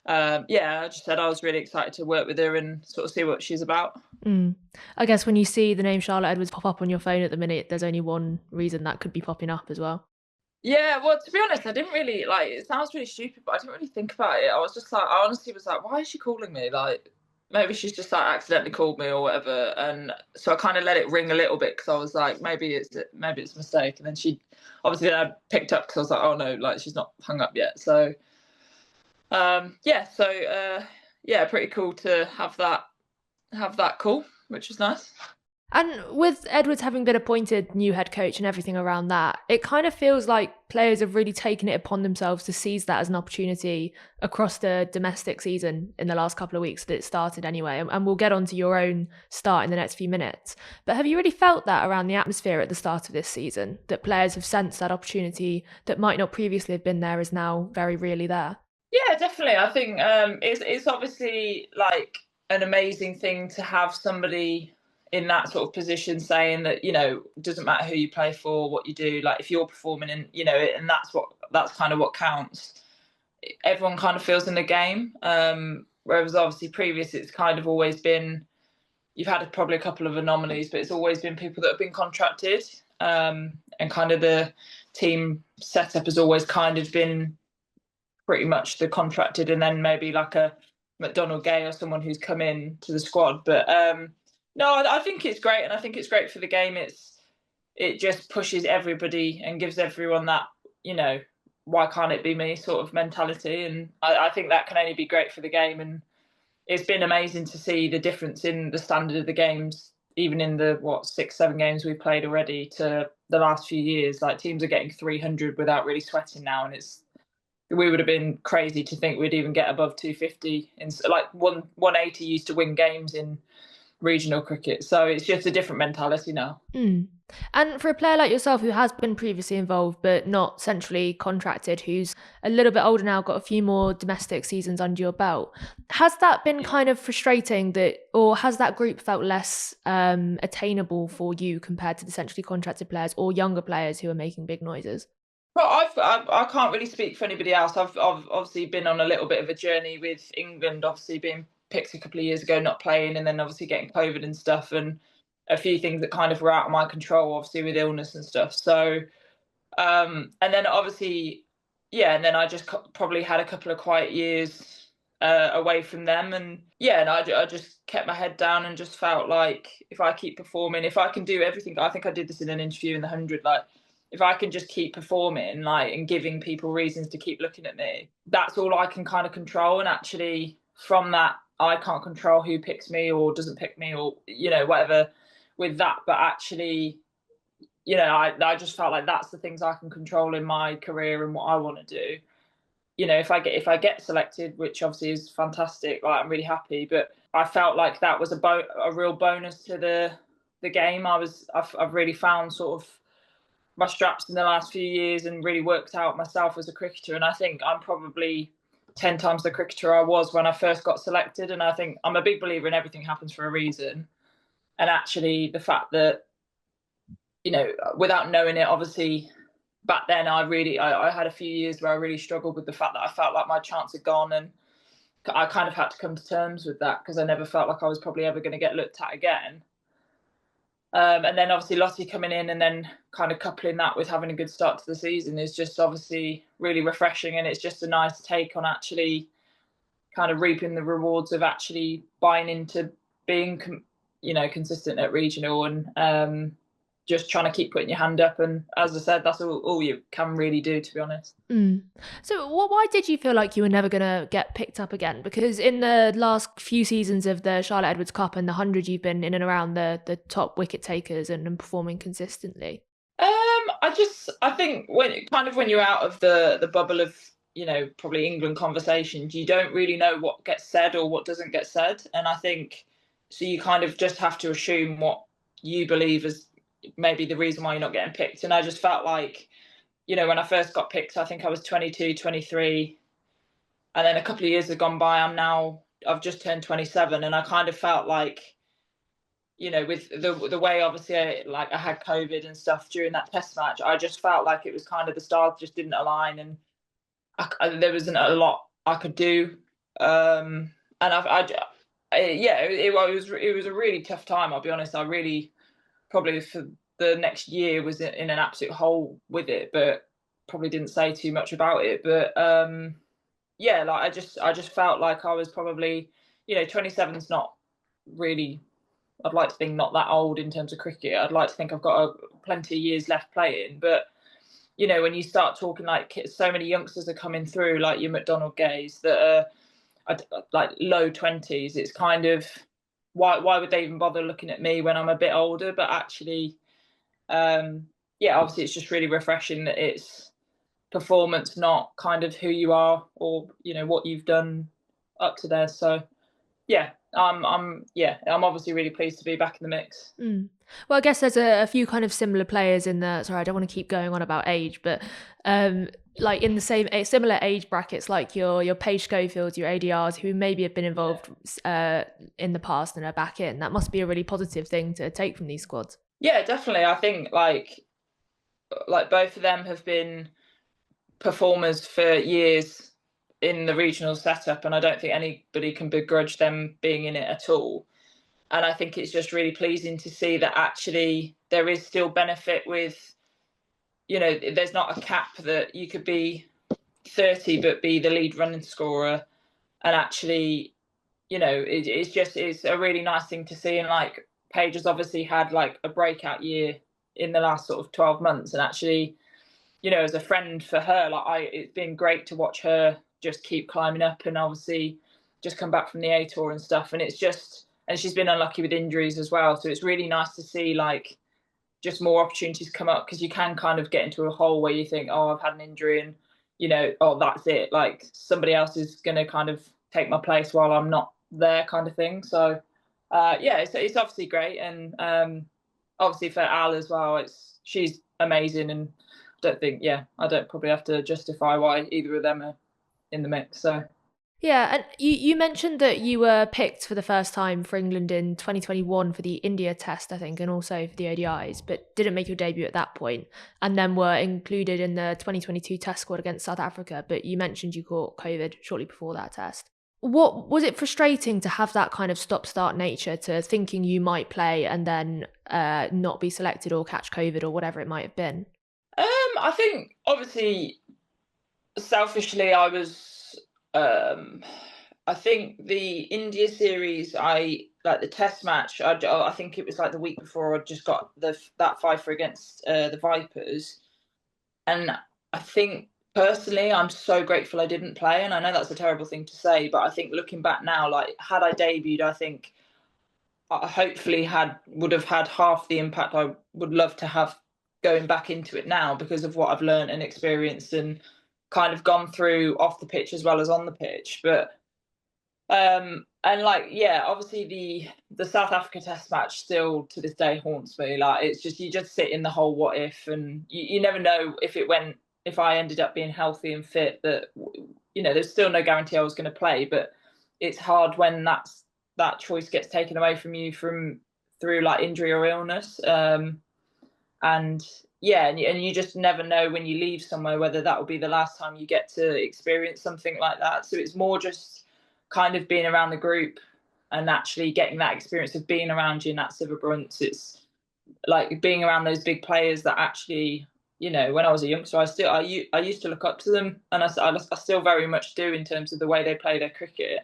I just said I was really excited to work with her and sort of see what she's about. I guess when you see the name Charlotte Edwards pop up on your phone at the minute, there's only one reason that could be popping up as well. Yeah, well, to be honest, I didn't really, it sounds really stupid, but I didn't really think about it. I was just I honestly was like, why is she calling me? Maybe she's just accidentally called me or whatever. And so I kind of let it ring a little bit because I was like, maybe it's a mistake. And then she obviously I picked up because I was like, oh no, she's not hung up yet. So pretty cool to have that call, which is nice. And with Edwards having been appointed new head coach and everything around that, it kind of feels like players have really taken it upon themselves to seize that as an opportunity across the domestic season in the last couple of weeks that it started anyway. And we'll get on to your own start in the next few minutes. But have you really felt that around the atmosphere at the start of this season, that players have sensed that opportunity that might not previously have been there is now very really there? Yeah, definitely. I think it's obviously an amazing thing to have somebody in that sort of position saying that, doesn't matter who you play for, what you do, if you're performing and, and that's kind of what counts. Everyone kind of feels in the game. Whereas obviously previous, it's kind of always been, you've had probably a couple of anomalies, but it's always been people that have been contracted. And kind of the team setup has always kind of been pretty much the contracted and then maybe a McDonald Gay or someone who's come in to the squad. But no, I think it's great, and I think it's great for the game. It just pushes everybody and gives everyone that, why can't it be me sort of mentality, and I think that can only be great for the game. And it's been amazing to see the difference in the standard of the games, even in the 6-7 games we've played already to the last few years. Teams are getting 300 without really sweating now, and we would have been crazy to think we'd even get above 250. In 180 used to win games in regional cricket, so it's just a different mentality now. And for a player like yourself who has been previously involved but not centrally contracted, who's a little bit older now, got a few more domestic seasons under your belt, has that been kind of frustrating or has that group felt less attainable for you compared to the centrally contracted players or younger players who are making big noises? Well, I can't really speak for anybody else. I've obviously been on a little bit of a journey with England, obviously being picked a couple of years ago, not playing, and then obviously getting COVID and stuff, and a few things that kind of were out of my control, obviously with illness and stuff. So, and then obviously, and then I just probably had a couple of quiet years away from them, and I just kept my head down and just felt like if I keep performing, if I can do everything, I think I did this in an interview in the 100, if I can just keep performing, and giving people reasons to keep looking at me, that's all I can kind of control. And actually from that, I can't control who picks me or doesn't pick me or, whatever with that. But actually, I just felt like that's the things I can control in my career and what I want to do. If I get selected, which obviously is fantastic, I'm really happy. But I felt like that was a real bonus to the game. I've really found sort of my straps in the last few years and really worked out myself as a cricketer. And I think I'm probably 10 times the cricketer I was when I first got selected. And I think I'm a big believer in everything happens for a reason. And actually the fact that, without knowing it, obviously back then I had a few years where I really struggled with the fact that I felt like my chance had gone, and I kind of had to come to terms with that because I never felt like I was probably ever going to get looked at again. And then obviously Lottie coming in and then kind of coupling that with having a good start to the season is just obviously really refreshing, and it's just a nice take on actually kind of reaping the rewards of actually buying into being, consistent at regional and just trying to keep putting your hand up. And as I said, that's all you can really do, to be honest. So why did you feel like you were never going to get picked up again? Because in the last few seasons of the Charlotte Edwards Cup and the 100, you've been in and around the top wicket takers and performing consistently. I think when you're out of the bubble of, probably England conversations, you don't really know what gets said or what doesn't get said. And I think, so you kind of just have to assume what you believe as, maybe the reason why you're not getting picked. And I just felt like, you know, when I first got picked, I think I was 22, 23. And then a couple of years have gone by. I've just turned 27. And I kind of felt like, you know, with the way obviously I had COVID and stuff during that test match, I just felt like it was kind of the stars just didn't align, and there wasn't a lot I could do. And it was a really tough time. I'll be honest. I really probably for the next year was in an absolute hole with it, but probably didn't say too much about it. But yeah, like I just felt like I was probably, you know, 27's not really. I'd like to think not that old in terms of cricket. I'd like to think I've got plenty of years left playing. But, you know, when you start talking like so many youngsters are coming through, like your McDonald Gays that are like low 20s, it's kind of, why would they even bother looking at me when I'm a bit older? But actually, obviously it's just really refreshing that it's performance, not kind of who you are or, you know, what you've done up to there. So, yeah. I'm obviously really pleased to be back in the mix. Well, I guess there's a few kind of similar players in the. Sorry, I don't want to keep going on about age, but like in the similar age brackets, like your Paige Schofields, your ADRs, who maybe have been involved in the past and are back in. That must be a really positive thing to take from these squads. Yeah, definitely. I think like both of them have been performers for years in the regional setup, and I don't think anybody can begrudge them being in it at all. And I think it's just really pleasing to see that actually there is still benefit with, you know, there's not a cap that you could be 30 but be the lead running scorer. And actually, you know, it's a really nice thing to see. And like Paige has obviously had like a breakout year in the last sort of 12 months. And actually, you know, as a friend for her, it's been great to watch her just keep climbing up, and obviously just come back from the A Tour and stuff. And it's just, and she's been unlucky with injuries as well. So it's really nice to see like just more opportunities come up, because you can kind of get into a hole where you think, oh, I've had an injury and, you know, oh, that's it. Like somebody else is going to kind of take my place while I'm not there kind of thing. So it's obviously great. And obviously for Al as well, she's amazing. And I don't probably have to justify why either of them are in the mix. So yeah, and you mentioned that you were picked for the first time for England in 2021 for the India test, I think, and also for the ODIs, but didn't make your debut at that point, and then were included in the 2022 test squad against South Africa. But you mentioned you caught COVID shortly before that test. What was it frustrating to have that kind of stop-start nature to thinking you might play and then not be selected or catch COVID or whatever it might have been? I think obviously selfishly I was I think the India series, like the test match, I think it was like the week before I just got that fifer against the Vipers. And I think personally, I'm so grateful I didn't play. And I know that's a terrible thing to say, but I think looking back now, like had I debuted, I think I hopefully would have had half the impact I would love to have going back into it now, because of what I've learned and experienced and kind of gone through off the pitch as well as on the pitch. But and like, yeah, obviously the South Africa test match still to this day haunts me. Like it's just, you just sit in the whole what if, and you never know if I ended up being healthy and fit, that, you know, there's still no guarantee I was going to play. But it's hard when that choice gets taken away from you through like injury or illness. And yeah, and you just never know when you leave somewhere whether that will be the last time you get to experience something like that. So it's more just kind of being around the group and actually getting that experience of being around you in that Sciver-Brunt. It's like being around those big players that actually, you know, when I was a youngster, I used to look up to them, and I still very much do in terms of the way they play their cricket.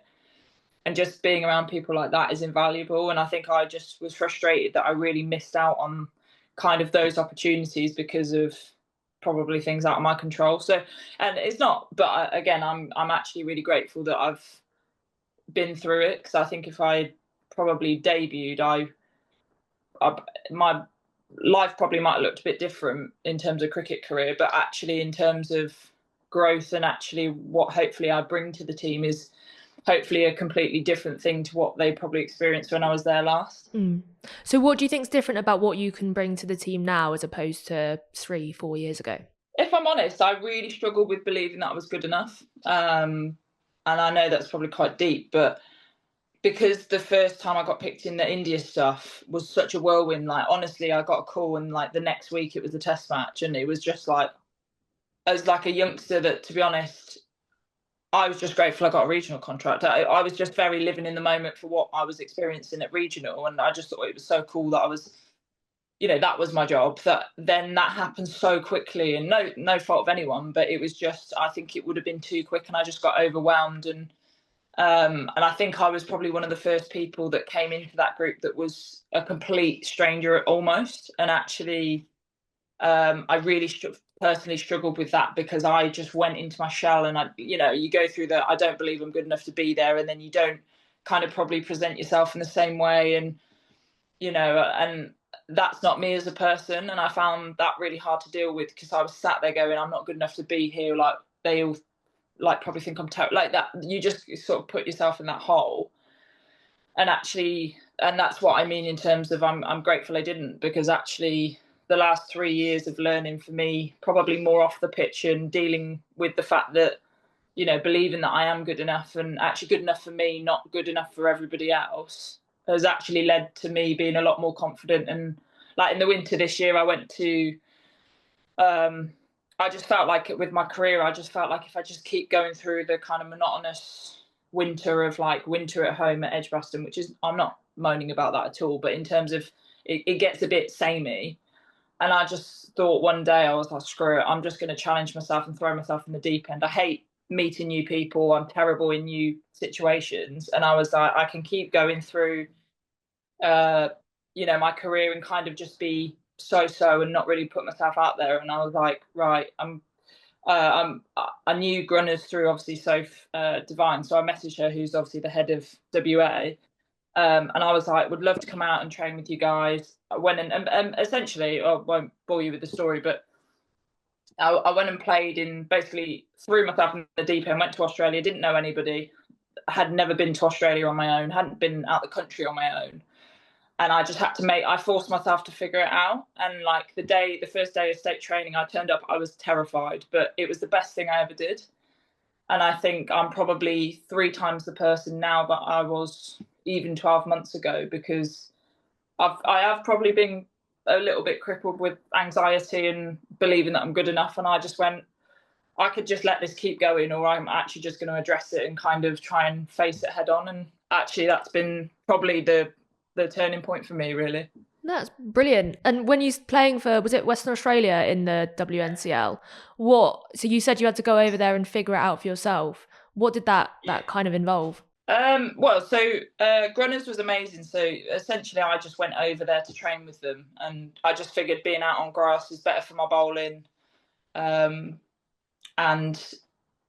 And just being around people like that is invaluable. And I think I just was frustrated that I really missed out on kind of those opportunities because of probably things out of my control. So, and it's not, but again, I'm actually really grateful that I've been through it, because I think if I probably debuted, my life probably might have looked a bit different in terms of cricket career, but actually in terms of growth and actually what hopefully I bring to the team is hopefully a completely different thing to what they probably experienced when I was there last. So what do you think is different about what you can bring to the team now as opposed to 3-4 years ago? If I'm honest, I really struggled with believing that I was good enough. And I know that's probably quite deep, but because the first time I got picked in the India stuff was such a whirlwind, like honestly, I got a call and like the next week it was a test match, and it was just like, as like a youngster that, to be honest, I was just grateful I got a regional contract. I was just very living in the moment for what I was experiencing at regional, and I just thought it was so cool that I was, that was my job. That then that happened so quickly, and no fault of anyone, but it was just, I think it would have been too quick, and I just got overwhelmed. And I think I was probably one of the first people that came into that group that was a complete stranger almost, and actually, I really personally struggled with that because I just went into my shell, and you go through the I don't believe I'm good enough to be there, and then you don't kind of probably present yourself in the same way, and and that's not me as a person, and I found that really hard to deal with because I was sat there going, I'm not good enough to be here, like they all like probably think I'm terrible, like that. You just sort of put yourself in that hole, and that's what I mean in terms of I'm grateful I didn't, because actually the last 3 years of learning for me, probably more off the pitch and dealing with the fact that, believing that I am good enough, and actually good enough for me, not good enough for everybody else, has actually led to me being a lot more confident. And like in the winter this year, I went to, I just felt like with my career, I just felt like if I just keep going through the kind of monotonous winter of like winter at home at Edgbaston, which is, I'm not moaning about that at all, but in terms of it gets a bit samey. And I just thought one day, I was like, screw it, I'm just going to challenge myself and throw myself in the deep end. I hate meeting new people. I'm terrible in new situations. And I was like, I can keep going through, my career and kind of just be so and not really put myself out there. And I was like, right, I knew Grunners through obviously Soph Devine. So I messaged her, who's obviously the head of WA. And I was like, would love to come out and train with you guys. I went and essentially, I won't bore you with the story, but I went and played in, basically threw myself in the deep end, went to Australia, didn't know anybody, had never been to Australia on my own, hadn't been out the country on my own. And I just had to I forced myself to figure it out. And like the first day of state training, I turned up, I was terrified, but it was the best thing I ever did. And I think I'm probably 3 times the person now that I was even 12 months ago, because I have probably been a little bit crippled with anxiety and believing that I'm good enough. And I just went, I could just let this keep going, or I'm actually just going to address it and kind of try and face it head on. And actually that's been probably the turning point for me, really. That's brilliant. And when you playing for, was it Western Australia in the WNCL? So you said you had to go over there and figure it out for yourself. What did that kind of involve? Grunners was amazing. So essentially I just went over there to train with them, and I just figured being out on grass is better for my bowling. And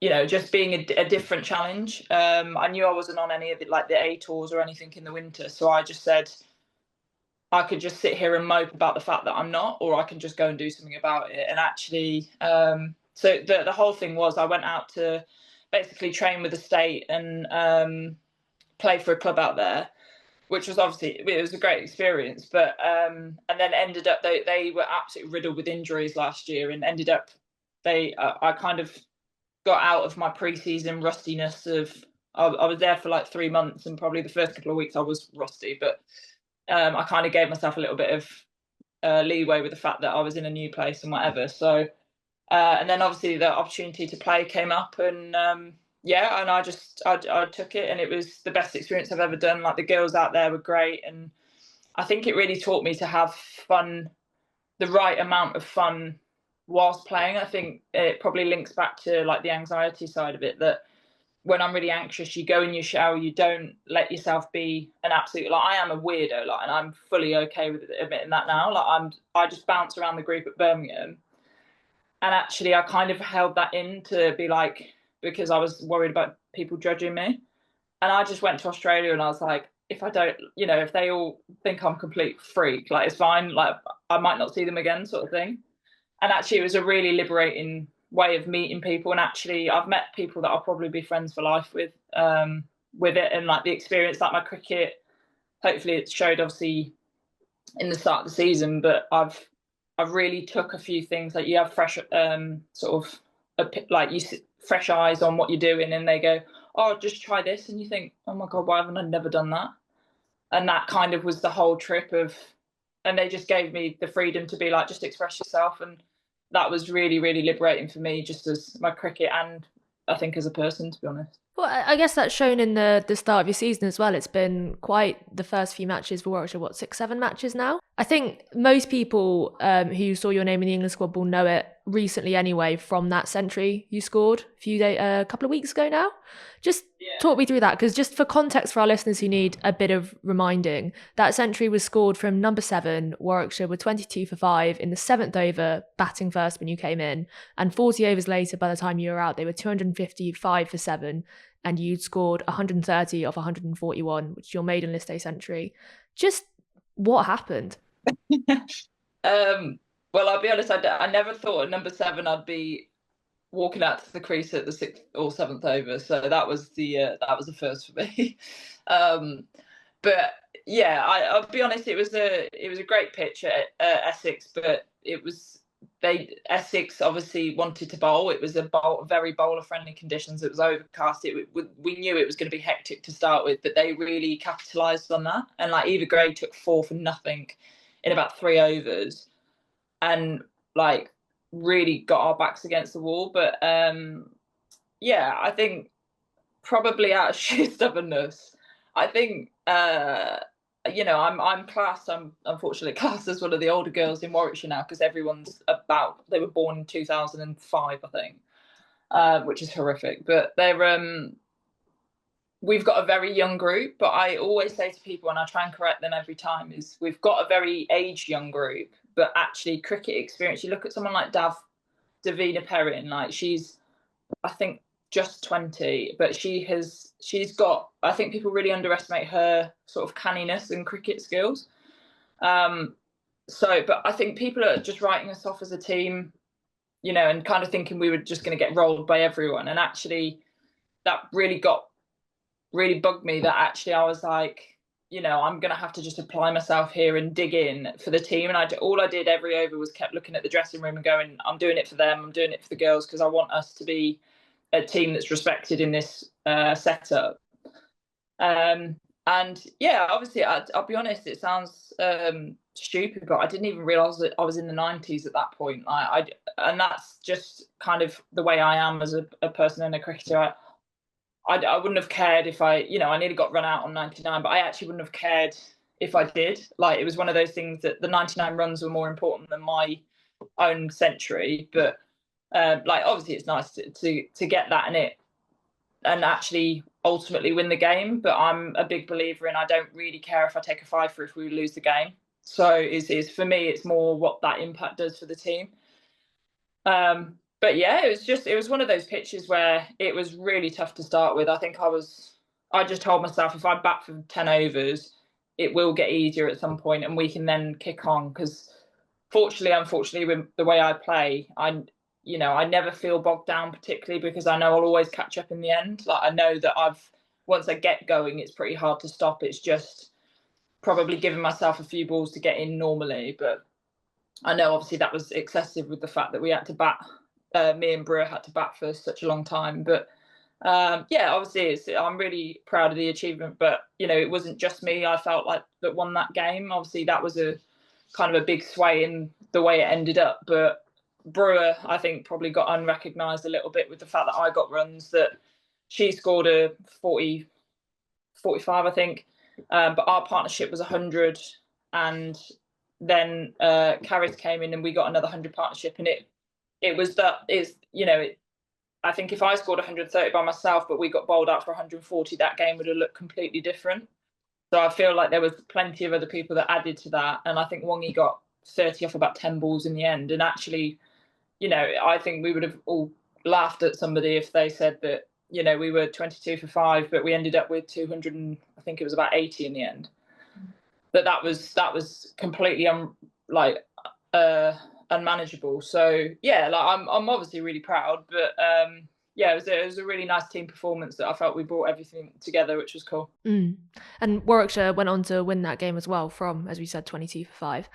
just being a different challenge. I knew I wasn't on any of it, like the A tours or anything in the winter. So I just said, I could just sit here and mope about the fact that I'm not, or I can just go and do something about it. And actually, so the whole thing was, I went out to basically train with the state and play for a club out there, which was obviously, it was a great experience. But and then ended up, they were absolutely riddled with injuries last year, and ended up, I kind of got out of my pre-season rustiness of, I was there for like 3 months, and probably the first couple of weeks I was rusty, but I kind of gave myself a little bit of leeway with the fact that I was in a new place and whatever. So, and then obviously the opportunity to play came up, and and I took it, and it was the best experience I've ever done. Like the girls out there were great, and I think it really taught me to have fun, the right amount of fun whilst playing. I think it probably links back to like the anxiety side of it, that when I'm really anxious, you go in your shell, you don't let yourself be an absolute, like I am a weirdo, like, and I'm fully okay with admitting that now. Like I just bounce around the group at Birmingham, and actually I kind of held that in to be like, because I was worried about people judging me. And I just went to Australia and I was like, if I don't, if they all think I'm a complete freak, like it's fine, like I might not see them again, sort of thing. And actually it was a really liberating way of meeting people, and actually I've met people that I'll probably be friends for life with. with it, and like the experience, like my cricket, hopefully it showed obviously in the start of the season, but I've really took a few things, like you have fresh fresh eyes on what you're doing, and they go, oh, just try this, and you think, oh my god, why haven't I never done that? And that kind of was the whole trip of, and they just gave me the freedom to be like, just express yourself, and that was really, really liberating for me, just as my cricket and I think as a person, to be honest. Well, I guess that's shown in the start of your season as well. It's been quite the first few matches for Warwickshire, 6-7 matches now? I think most people who saw your name in the England squad will know it recently anyway from that century you scored a couple of weeks ago now. Just talk me through that, because just for context for our listeners who need a bit of reminding, that century was scored from number 7. Warwickshire were 22 for 5 in the 7th over, batting first when you came in, and 40 overs later, by the time you were out, they were 255 for 7, and you'd scored 130 off 141, which is your maiden list day century. Just what happened? Well, I'll be honest, I never thought at number 7 I'd be walking out to the crease at the 6th or 7th over, so that was the first for me. But yeah, I'll be honest, it was a great pitch at Essex, but Essex obviously wanted to bowl. It was very bowler friendly conditions. It was overcast. We knew it was going to be hectic to start with, but they really capitalised on that. And like Eva Gray took 4 for nothing in about 3 overs, and like really got our backs against the wall. But yeah, I think probably out of sheer stubbornness, I think I'm classed. I'm unfortunately classed as one of the older girls in Warwickshire now, because they were born in 2005, I think, which is horrific. But we've got a very young group, but I always say to people, and I try and correct them every time, is we've got a very aged young group, but actually cricket experience. You look at someone like Davina Perrin, like she's, I think, just 20, but she's got, I think people really underestimate her sort of canniness and cricket skills. But I think people are just writing us off as a team, and kind of thinking we were just going to get rolled by everyone. And actually that really bugged me, that actually I was like, I'm going to have to just apply myself here and dig in for the team. And all I did every over was kept looking at the dressing room and going, I'm doing it for them, I'm doing it for the girls, because I want us to be a team that's respected in this setup. And yeah, obviously, I'll be honest, it sounds stupid, but I didn't even realise that I was in the 90s at that point. And that's just kind of the way I am as a person and a cricketer. I wouldn't have cared if I nearly got run out on 99, but I actually wouldn't have cared if I did. Like, it was one of those things that the 99 runs were more important than my own century. But obviously it's nice to get that and actually ultimately win the game. But I'm a big believer in, I don't really care if I take a 5 for if we lose the game. So for me, it's more what that impact does for the team. But yeah, it was one of those pitches where it was really tough to start with. I think I just told myself, if I bat for 10 overs, it will get easier at some point and we can then kick on. Because unfortunately, with the way I play, I never feel bogged down particularly, because I know I'll always catch up in the end. Like, I know that once I get going, it's pretty hard to stop. It's just probably giving myself a few balls to get in normally. But I know obviously that was excessive with the fact that we had to bat. Me and Brewer had to bat for such a long time. But yeah, obviously I'm really proud of the achievement. But, it wasn't just me, I felt like, that won that game. Obviously that was a kind of a big sway in the way it ended up. But Brewer, I think, probably got unrecognised a little bit with the fact that I got runs, that she scored a 40, 45, I think. But our partnership was 100. And then Carys came in and we got another 100 partnership. And I think if I scored 130 by myself, but we got bowled out for 140, that game would have looked completely different. So I feel like there was plenty of other people that added to that. And I think Wongi got 30 off about 10 balls in the end. And actually, I think we would have all laughed at somebody if they said that, we were 22 for 5, but we ended up with 200 and I think it was about 80 in the end. But that was completely unmanageable. So yeah, like I'm obviously really proud, but yeah, it was a really nice team performance that I felt we brought everything together, which was cool. And Warwickshire went on to win that game as well from, as we said, 22 for 5.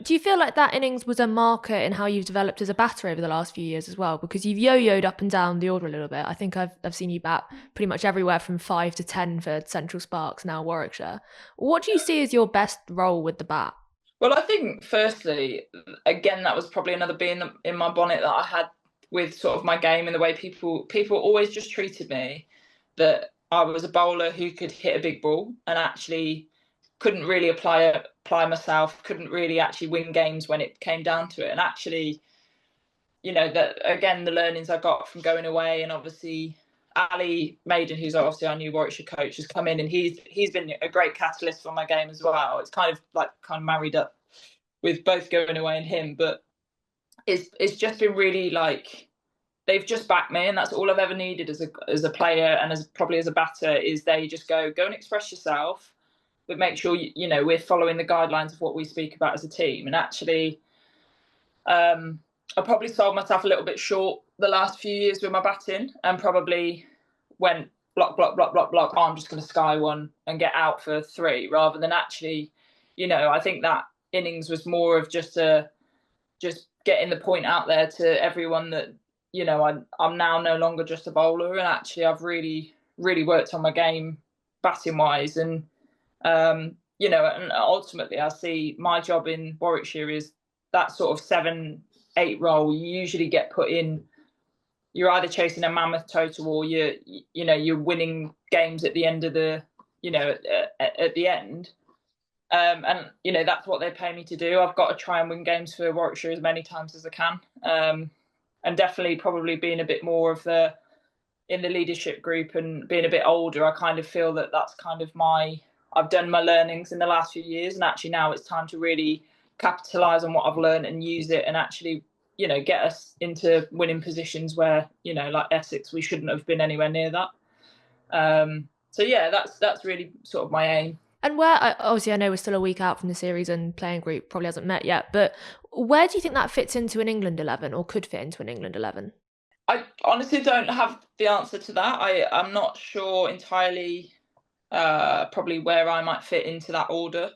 Do you feel like that innings was a marker in how you've developed as a batter over the last few years as well? Because you've yo-yoed up and down the order a little bit. I think I've seen you bat pretty much everywhere from 5 to 10 for Central Sparks, now Warwickshire. What do you see as your best role with the bat? Well, I think firstly, again, that was probably another bee in my bonnet that I had with sort of my game and the way people always just treated me, that I was a bowler who could hit a big ball and actually couldn't really apply myself, couldn't really actually win games when it came down to it. And actually, you know, that again, the learnings I got from going away, and obviously Ali Maiden, who's obviously our new Warwickshire coach, has come in, and he's been a great catalyst for my game as well. It's kind of married up with both going away and him, but it's just been really like, they've just backed me, and that's all I've ever needed as a player and as probably as a batter, is they just go and express yourself, but make sure you know we're following the guidelines of what we speak about as a team. And actually, I probably sold myself a little bit short the last few years with my batting, and probably went block. Oh, I'm just going to sky one and get out for 3, rather than actually, you know, I think that innings was more of just getting the point out there to everyone that, you know, I'm now no longer just a bowler, and actually I've really, really worked on my game batting wise. And, you know, and ultimately I see my job in Warwickshire is that sort of 7-8 role. You usually get put in, you're either chasing a mammoth total or you're winning games at the end of the, you know, at the end. And, you know, that's what they pay me to do. I've got to try and win games for Warwickshire as many times as I can. And definitely probably being a bit more of in the leadership group and being a bit older, I kind of feel that that's kind of I've done my learnings in the last few years, and actually now it's time to really capitalise on what I've learned and use it, and actually, you know, get us into winning positions where, you know, like Essex, we shouldn't have been anywhere near that. So yeah, that's really sort of my aim. And obviously I know we're still a week out from the series and playing group probably hasn't met yet, but where do you think that fits into an England 11, or could fit into an England 11? I honestly don't have the answer to that. I'm not sure entirely probably where I might fit into that order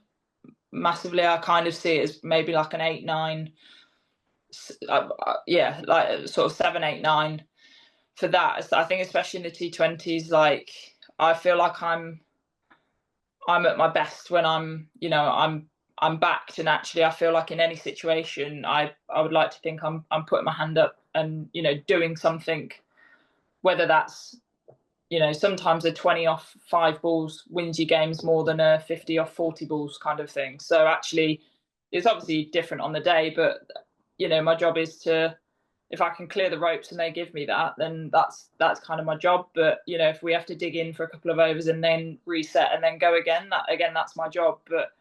massively. I kind of see it as maybe like an 8-9, like sort of 7, 8, 9 for that. I think especially in the T20s, like I feel like I'm at my best when I'm backed, and actually I feel like in any situation I would like to think I'm putting my hand up and, you know, doing something, whether that's, you know, sometimes a 20 off 5 balls wins you games more than a 50 off 40 balls kind of thing. So actually it's obviously different on the day, but, you know, my job is to, if I can clear the ropes and they give me that, then that's kind of my job. But, you know, if we have to dig in for a couple of overs and then reset and then go again, that's my job. But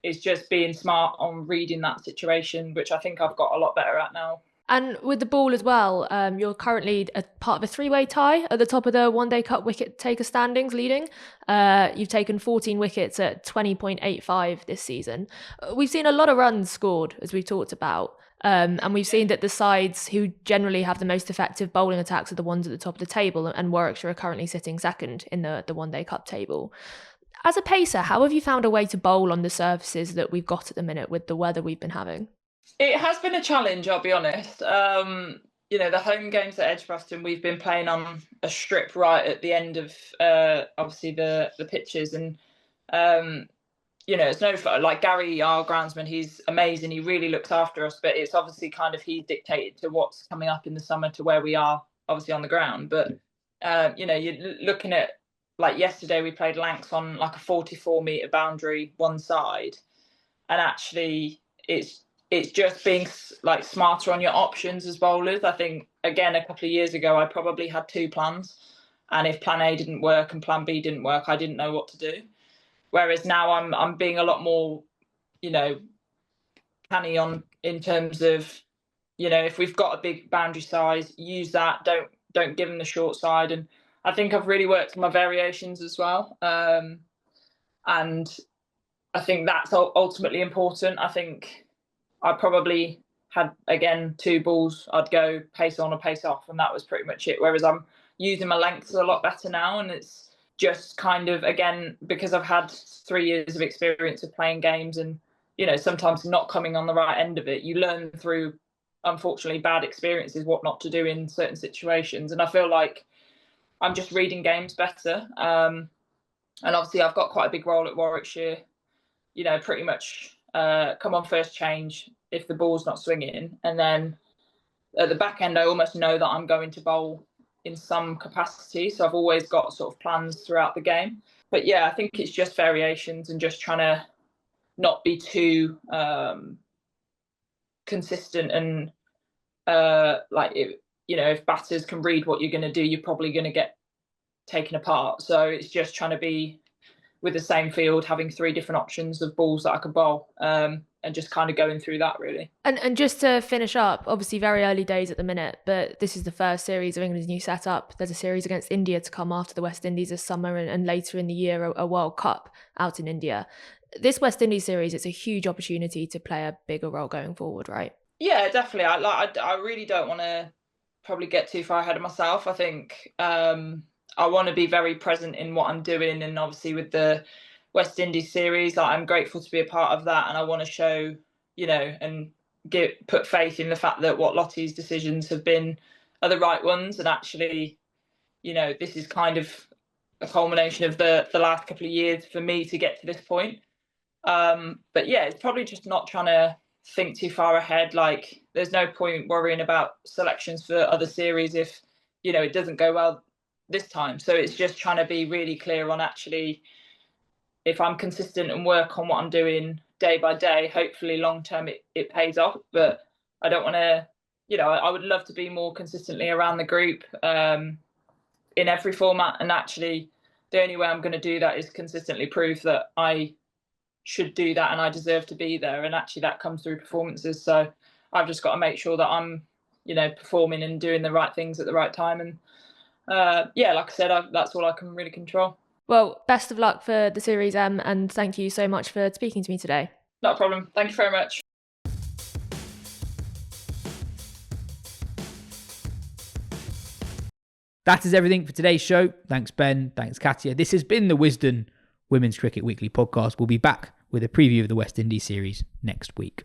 it's just being smart on reading that situation, which I think I've got a lot better at now. And with the ball as well, you're currently a part of a 3-way tie at the top of the One Day Cup wicket taker standings, leading. You've taken 14 wickets at 20.85 this season. We've seen a lot of runs scored, as we've talked about. And we've seen that the sides who generally have the most effective bowling attacks are the ones at the top of the table, and Warwickshire are currently sitting second in the One Day Cup table. As a pacer, how have you found a way to bowl on the surfaces that we've got at the minute with the weather we've been having? It has been a challenge, I'll be honest. You know, the home games at Edgbaston, we've been playing on a strip right at the end of obviously the pitches, and you know, it's no fun. Like Gary, our groundsman, he's amazing. He really looks after us, but it's obviously kind of he dictated to what's coming up in the summer to where we are, obviously on the ground. But you know, you're looking at, like yesterday, we played Lancs on like a 44-metre boundary one side, and actually it's just being like smarter on your options as bowlers. I think, again, a couple of years ago, I probably had 2 plans. And if plan A didn't work and plan B didn't work, I didn't know what to do. Whereas now I'm being a lot more, you know, canny on in terms of, you know, if we've got a big boundary size, use that. Don't give them the short side. And I think I've really worked on my variations as well. And I think that's ultimately important. I think I probably had, again, 2 balls, I'd go pace on or pace off, and that was pretty much it. Whereas I'm using my lengths a lot better now, and it's just kind of, again, because I've had 3 years of experience of playing games and, you know, sometimes not coming on the right end of it, you learn through, unfortunately, bad experiences what not to do in certain situations. And I feel like I'm just reading games better. And obviously I've got quite a big role at Warwickshire, you know, pretty much come on first change if the ball's not swinging. And then at the back end, I almost know that I'm going to bowl in some capacity. So I've always got sort of plans throughout the game. But yeah, I think it's just variations and just trying to not be too consistent and if batters can read what you're going to do, you're probably going to get taken apart. So it's just trying to be with the same field, having 3 different options of balls that I could bowl, and just kind of going through that, really. And just to finish up, obviously very early days at the minute, but this is the first series of England's new setup. There's a series against India to come after the West Indies this summer, and later in the year a World Cup out in India. This West Indies series, it's a huge opportunity to play a bigger role going forward, right? Yeah, definitely. I really don't want to probably get too far ahead of myself. I think I want to be very present in what I'm doing, and obviously with the West Indies series, I'm grateful to be a part of that, and I want to show, you know, and put faith in the fact that what Lottie's decisions have been are the right ones, and actually, you know, this is kind of a culmination of the last couple of years for me to get to this point. But yeah, it's probably just not trying to think too far ahead. Like, there's no point worrying about selections for other series if, you know, it doesn't go well this time. So it's just trying to be really clear on, actually, if I'm consistent and work on what I'm doing day by day, hopefully long term it pays off. But I don't want to, you know, I would love to be more consistently around the group in every format. And actually, the only way I'm going to do that is consistently prove that I should do that and I deserve to be there. And actually that comes through performances. So I've just got to make sure that I'm, you know, performing and doing the right things at the right time. And like I said, that's all I can really control. Well, best of luck for the series, and thank you so much for speaking to me today. Not a problem. Thank you very much. That is everything for today's show. Thanks, Ben. Thanks, Katya. This has been the Wisden Women's Cricket Weekly podcast. We'll be back with a preview of the West Indies series next week.